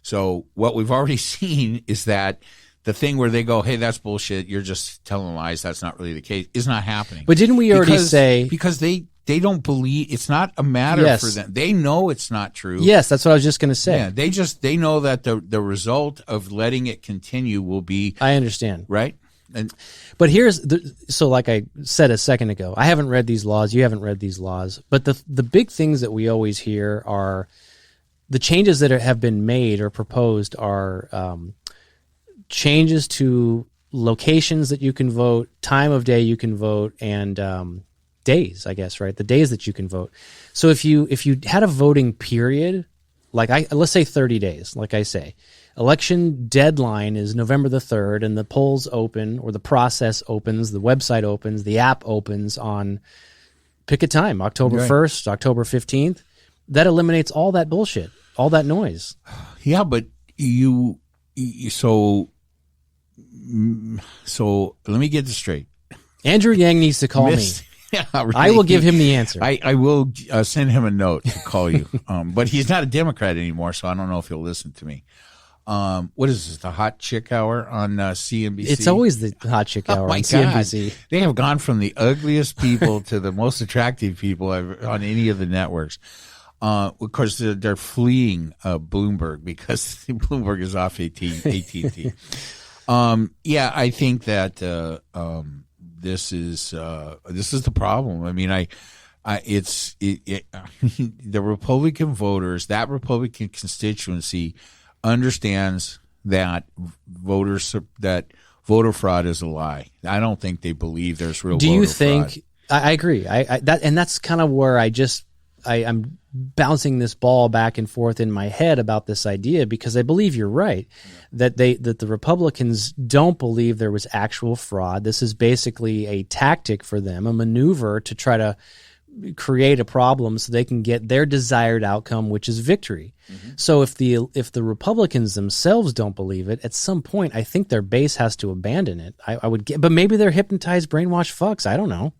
So what we've already seen is that the thing where they go, hey, that's bullshit, you're just telling lies, that's not really the case, is not happening. But didn't we already say... Because they they don't believe, it's not a matter for them. They know it's not true. Yes, that's what I was just going to say. Yeah, they know that the result of letting it continue will be. I understand. Right? But so like I said a second ago, I haven't read these laws. You haven't read these laws. But the big things that we always hear are the changes that have been made or proposed are changes to locations that you can vote, time of day you can vote, and days, I guess, right? The days that you can vote. So if you had a voting period, like let's say 30 days, like I say, election deadline is November the 3rd, and the polls open, or the process opens, the website opens, the app opens on, pick a time, October 1st, October 15th. That eliminates all that bullshit, all that noise. Yeah, but so let me get this straight. Andrew Yang needs to call me. Yeah, really. I will give him the answer. I will send him a note to call you. But he's not a Democrat anymore, so I don't know if he'll listen to me. What is this, the Hot Chick Hour on CNBC? It's always the Hot Chick Hour on CNBC. They have gone from the ugliest people to the most attractive people on any of the networks. Of course, they're fleeing Bloomberg because Bloomberg is off AT&T. Yeah, I think that this is the problem. I mean, the Republican voters, that Republican constituency, understands that voter fraud is a lie. I don't think they believe there's real. Do you voter think? fraud. I agree. That's kind of where I'm bouncing this ball back and forth in my head about this idea, because I believe you're right that the Republicans don't believe there was actual fraud. This is basically a tactic for them, a maneuver to try to create a problem so they can get their desired outcome, which is victory. Mm-hmm. So if the Republicans themselves don't believe it, at some point I think their base has to abandon it. I would get, but maybe they're hypnotized, brainwashed fucks. I don't know.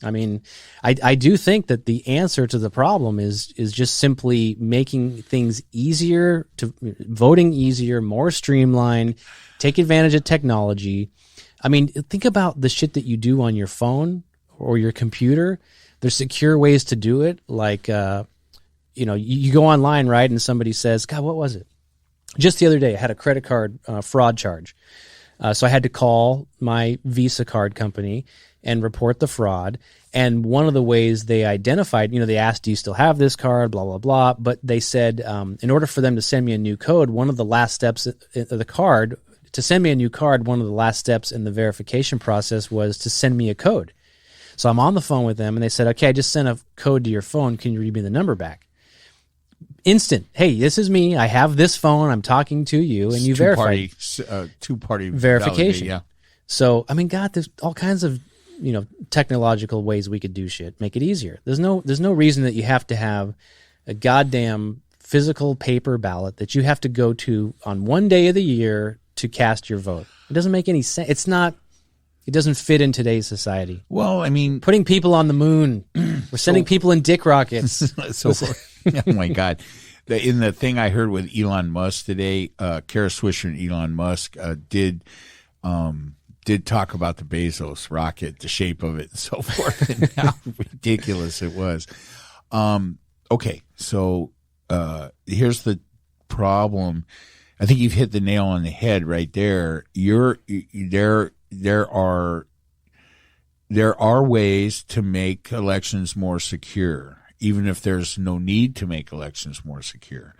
I mean, I do think that the answer to the problem is just simply making things easier, voting easier, more streamlined, take advantage of technology. I mean, think about the shit that you do on your phone or your computer. There's secure ways to do it. Like, you go online, right? And somebody says, God, what was it? Just the other day, I had a credit card fraud charge. So I had to call my Visa card company and report the fraud. And one of the ways they identified, they asked, do you still have this card, blah, blah, blah. But they said, in order for them to send me a new code, one of the last steps of the card, to send me a new card, one of the last steps in the verification process was to send me a code. So I'm on the phone with them, and they said, okay, I just sent a code to your phone. Can you read me the number back? Instant. Hey, this is me. I have this phone. I'm talking to you, and you verified. Two-party verification. Yeah. So, I mean, God, there's all kinds of technological ways we could do shit. Make it easier. There's no reason that you have to have a goddamn physical paper ballot that you have to go to on one day of the year to cast your vote. It doesn't make any sense. It doesn't fit in today's society. Well, I mean, putting people on the moon, we're sending people in dick rockets. Oh my God. In the thing I heard with Elon Musk today, Kara Swisher and Elon Musk did talk about the Bezos rocket, the shape of it and so forth, and how ridiculous it was. Okay. So, here's the problem. I think you've hit the nail on the head right there. There are ways to make elections more secure, even if there's no need to make elections more secure.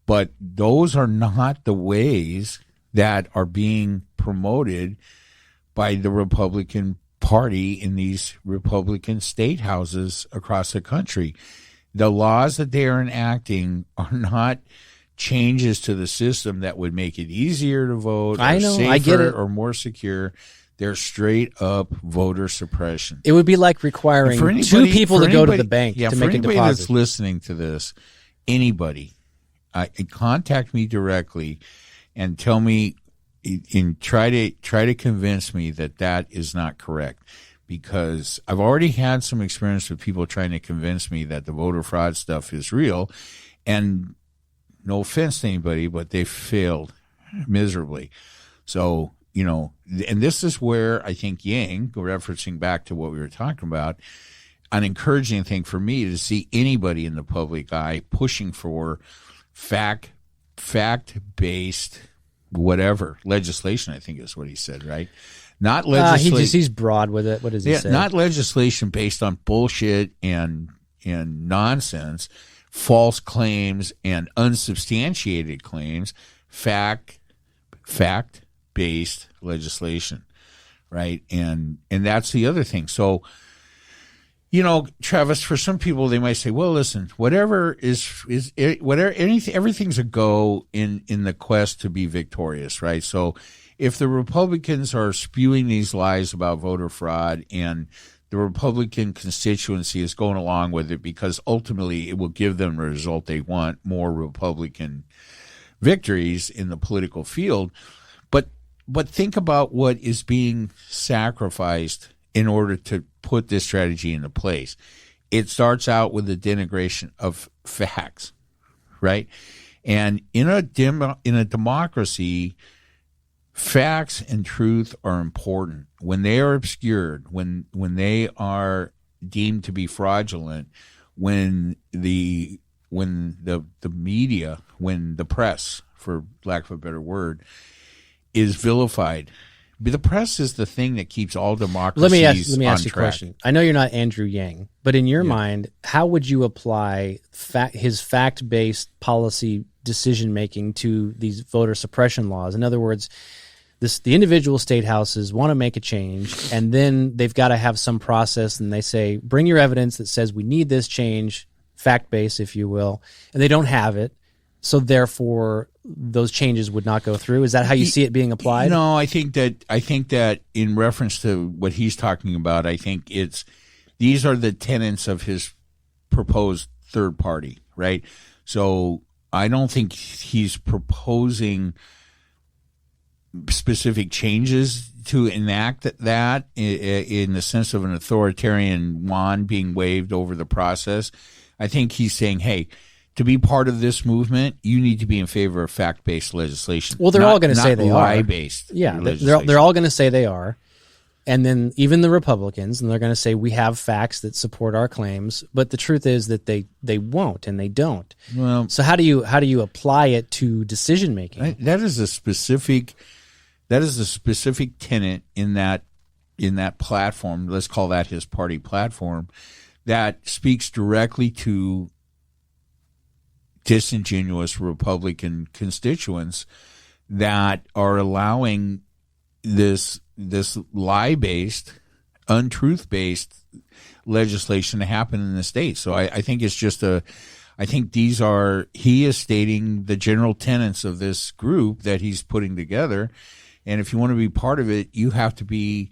But those are not the ways that are being promoted by the Republican Party in these Republican state houses across the country. The laws that they are enacting are not changes to the system that would make it easier to vote, or safer, I get it, or more secure. They're straight up voter suppression. It would be like requiring two people to go to the bank to make a deposit. For anybody that's listening to this, anybody, contact me directly and tell me, and try to convince me that is not correct. Because I've already had some experience with people trying to convince me that the voter fraud stuff is real, and no offense to anybody, but they failed miserably. So, and this is where I think Yang, referencing back to what we were talking about, an encouraging thing for me to see anybody in the public eye pushing for fact-based whatever legislation. I think is what he said, right? Not legislation. He's broad with it. What does he say? Not legislation based on bullshit and nonsense, false claims and unsubstantiated claims. Fact-based legislation, right? And that's the other thing. So, Travis, for some people, they might say, well, listen, whatever everything's a go in the quest to be victorious, right? So if the Republicans are spewing these lies about voter fraud and the Republican constituency is going along with it because ultimately it will give them the result they want, more Republican victories in the political field. But think about what is being sacrificed in order to put this strategy into place. It starts out with the denigration of facts, right? And in a democracy, facts and truth are important. When they are obscured, when they are deemed to be fraudulent, when the media, when the press, for lack of a better word, is vilified. The press is the thing that keeps all democracies Let me ask you a track. question. I know you're not Andrew Yang, but in your mind, how would you apply his fact-based policy decision-making to these voter suppression laws? In other words, the individual state houses want to make a change, and then they've got to have some process, and they say, bring your evidence that says we need this change, fact-based, if you will, and they don't have it. So therefore, those changes would not go through. Is that how you see it being applied? No, I think that in reference to what he's talking about, I think these are the tenets of his proposed third party, right? So I don't think he's proposing specific changes to enact that in the sense of an authoritarian wand being waved over the process. I think he's saying, hey, to be part of this movement, you need to be in favor of fact-based legislation. Well, they're all going to say they are. Lie-based. Yeah, they're all going to say they are. And then even the Republicans, and they're going to say we have facts that support our claims. But the truth is that they won't, and they don't. Well, so how do you apply it to decision making? That is a specific tenet in that platform. Let's call that his party platform. That speaks directly to disingenuous Republican constituents that are allowing this lie-based, untruth-based legislation to happen in the state. So I think it's just he is stating the general tenets of this group that he's putting together. And if you want to be part of it, you have to be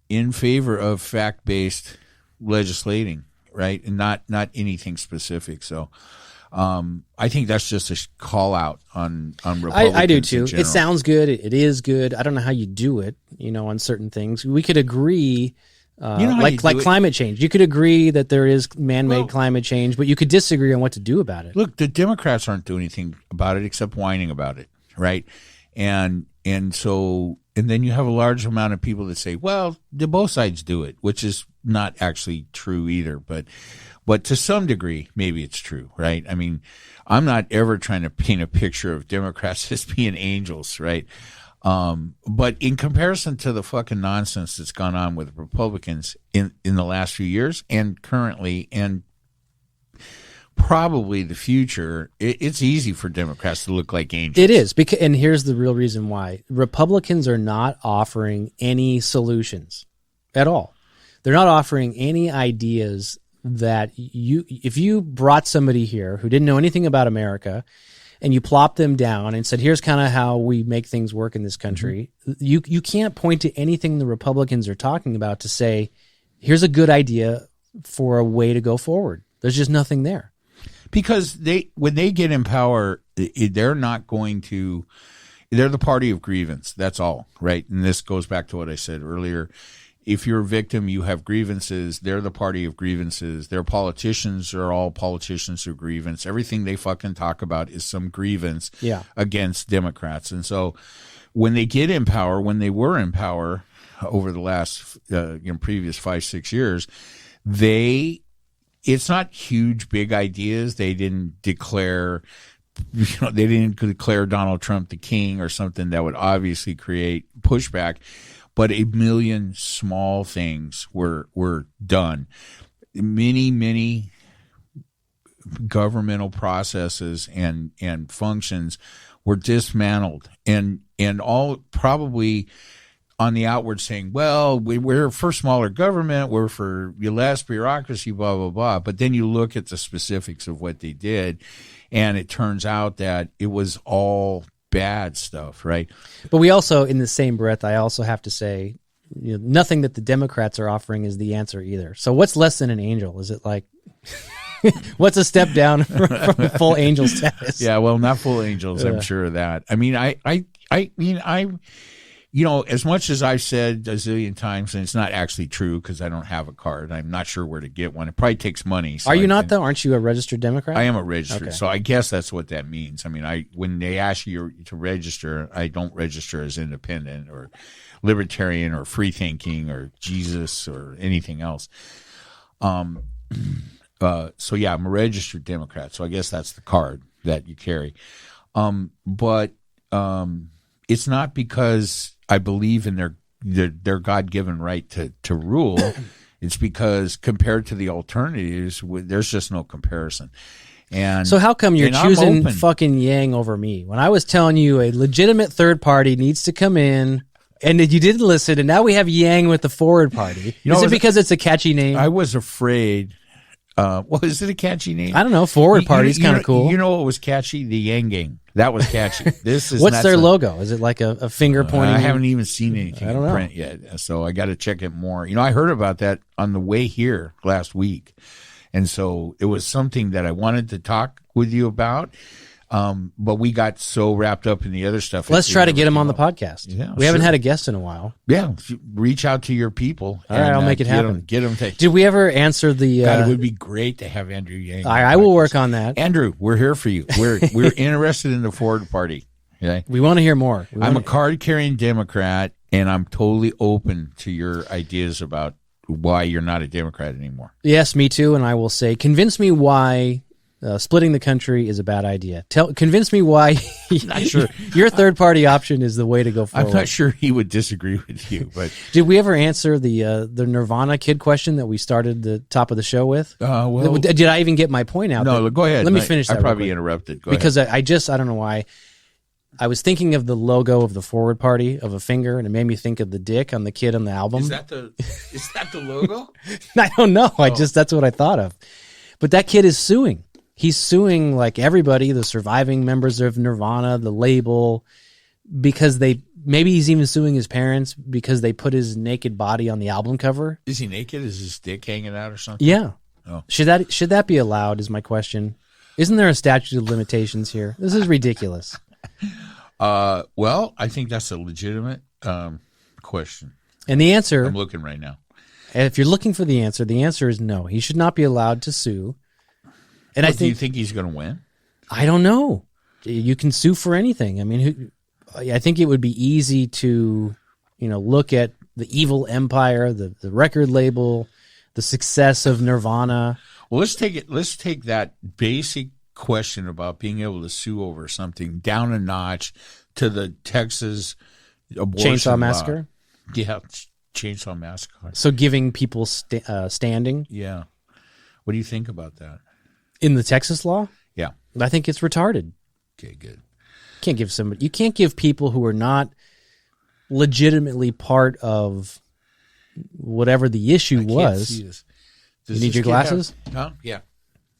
in favor of fact-based legislating, right? And not anything specific. So I think that's just a call out on Republicans. I do too. It sounds good. It is good. I don't know how you do it, on certain things. We could agree, like climate change. You could agree that there is man-made climate change, but you could disagree on what to do about it. Look, the Democrats aren't doing anything about it except whining about it, right? And then you have a large amount of people that say, well, both sides do it, which is not actually true either, but to some degree, maybe it's true, right? I mean, I'm not ever trying to paint a picture of Democrats as being angels, right? But in comparison to the fucking nonsense that's gone on with Republicans in the last few years and currently and probably the future, it's easy for Democrats to look like angels. It is, and here's the real reason why. Republicans are not offering any solutions at all. They're not offering any ideas that if you brought somebody here who didn't know anything about America and you plopped them down and said, here's kind of how we make things work in this country, you can't point to anything the Republicans are talking about to say, here's a good idea for a way to go forward. There's just nothing there. Because when they get in power, they're the party of grievance. That's all, right? And this goes back to what I said earlier. If you're a victim, you have grievances. They're the party of grievances. Their politicians are all politicians of grievance. Everything they fucking talk about is some grievance against Democrats. And so when they get in power, when they were in power over the last previous 5-6 years, it's not huge, big ideas. They didn't declare, they didn't declare Donald Trump the king or something that would obviously create pushback, but a million small things were done. Many governmental processes and functions were dismantled, and all probably on the outward saying, well, we're for smaller government, we're for less bureaucracy, blah, blah, blah. But then you look at the specifics of what they did, and it turns out that it was all bad stuff, right? But we also, in the same breath, I also have to say, nothing that the Democrats are offering is the answer either. So what's less than an angel? Is it like... What's a step down from full angel status? Yeah, well, not full angels. I'm sure of that. I mean, as much as I've said a zillion times, and it's not actually true because I don't have a card. I'm not sure where to get one. It probably takes money. So are you not, though? Aren't you a registered Democrat? I am a registered, okay. So I guess that's what that means. I mean, when they ask you to register, I don't register as independent or libertarian or free thinking or Jesus or anything else. So yeah, I'm a registered Democrat. So I guess that's the card that you carry. But it's not because I believe in their God-given right to rule. It's because compared to the alternatives, there's just no comparison. And so how come you're choosing fucking Yang over me when I was telling you a legitimate third party needs to come in? And you didn't listen, and now we have Yang with the Forward Party. Is it because it's a catchy name? I was afraid. Well, is it a catchy name? I don't know. Forward Party is kind of cool. You know what was catchy? The Yang Gang. That was catchy. This is what's their logo? Is it like a finger pointing? I haven't even seen anything in print yet, so I got to check it more. I heard about that on the way here last week, and so it was something that I wanted to talk with you about. But we got so wrapped up in the other stuff. Let's try to get him on the podcast. Yeah, we haven't had a guest in a while. Yeah, reach out to your people. All right, I'll make it happen. Get them. Did we ever answer the? God, it would be great to have Andrew Yang. I will work on that. Andrew, we're here for you. We're interested in the Forward Party. Okay? We want to hear more. I'm a card-carrying Democrat, and I'm totally open to your ideas about why you're not a Democrat anymore. Yes, me too. And I will say, convince me why. Splitting the country is a bad idea. Convince me why not sure. your third party option is the way to go forward. I'm not sure he would disagree with you, but did we ever answer the Nirvana kid question that we started the top of the show with? Well, did I even get my point out? No, go ahead. Let me finish that. I probably interrupted. Go because ahead. I don't know why. I was thinking of the logo of the Forward Party of a finger, and it made me think of the dick on the kid on the album. Is that the logo? I don't know. That's what I thought of. But that kid is suing. He's suing like everybody, the surviving members of Nirvana, the label, because maybe he's even suing his parents because they put his naked body on the album cover. Is he naked? Is his dick hanging out or something? Yeah. Oh. Should that be allowed is my question. Isn't there a statute of limitations here? This is ridiculous. Well, I think that's a legitimate question. And the answer, I'm looking right now. If you're looking for the answer is no. He should not be allowed to sue. And do you think he's going to win? I don't know. You can sue for anything. I mean, I think it would be easy to, look at the evil empire, the record label, the success of Nirvana. Well, let's take that basic question about being able to sue over something down a notch to the Texas abortion Chainsaw Massacre. Yeah, Chainsaw Massacre. So giving people standing. Yeah. What do you think about that? In the Texas law? Yeah. I think it's retarded. Okay, good. You can't give people who are not legitimately part of whatever the issue was. See this. You need your glasses? Yeah.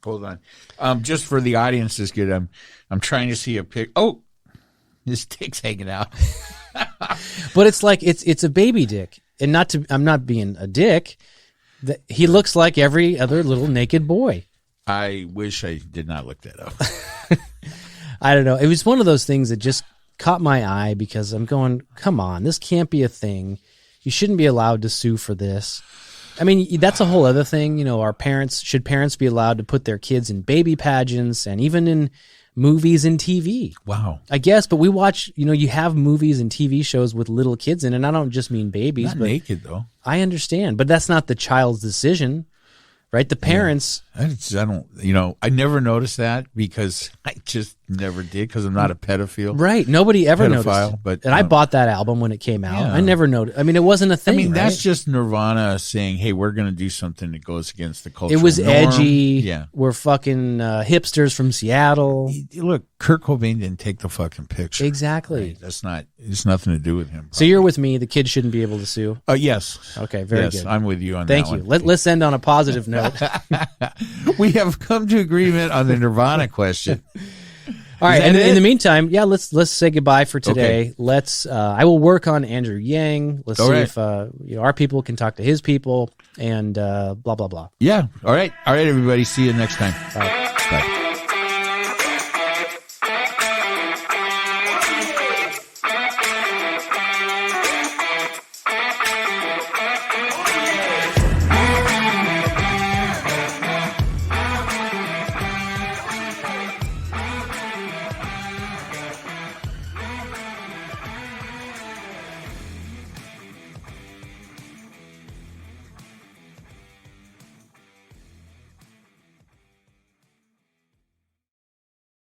Hold on. Just for the audience is good. I'm trying to see a pic. Oh, his dick's hanging out. But it's like it's a baby dick. And I'm not being a dick. He looks like every other little naked boy. I wish I did not look that up. I don't know. It was one of those things that just caught my eye because I'm going, come on, this can't be a thing. You shouldn't be allowed to sue for this. I mean, that's a whole other thing. Should parents be allowed to put their kids in baby pageants and even in movies and TV? Wow. I guess, but we watch, you have movies and TV shows with little kids in it, and I don't just mean babies. Not naked, though. I understand, but that's not the child's decision. right? The parents. I don't, I never noticed that because I just never did because I'm not a pedophile. Right. Nobody ever Pedophile, noticed. And I bought that album when it came out. Yeah. I never noticed. I mean, it wasn't a thing. I mean, right? that's just Nirvana saying, hey, we're going to do something that goes against the culture. It was norm. edgy. Yeah. We're fucking hipsters from Seattle. Look, Kurt Cobain didn't take the fucking picture. Exactly. Right? It's nothing to do with him. Probably. So you're with me. The kids shouldn't be able to sue. Yes. Okay. Very good. I'm with you on Thank that you. one. Let's end on a positive note. We have come to agreement on the Nirvana question. All right, and in the meantime, let's say goodbye for today. Okay. Let's. I will work on Andrew Yang. Let's see if our people can talk to his people, and blah blah blah. Yeah. All right, everybody. See you next time. Bye. Bye.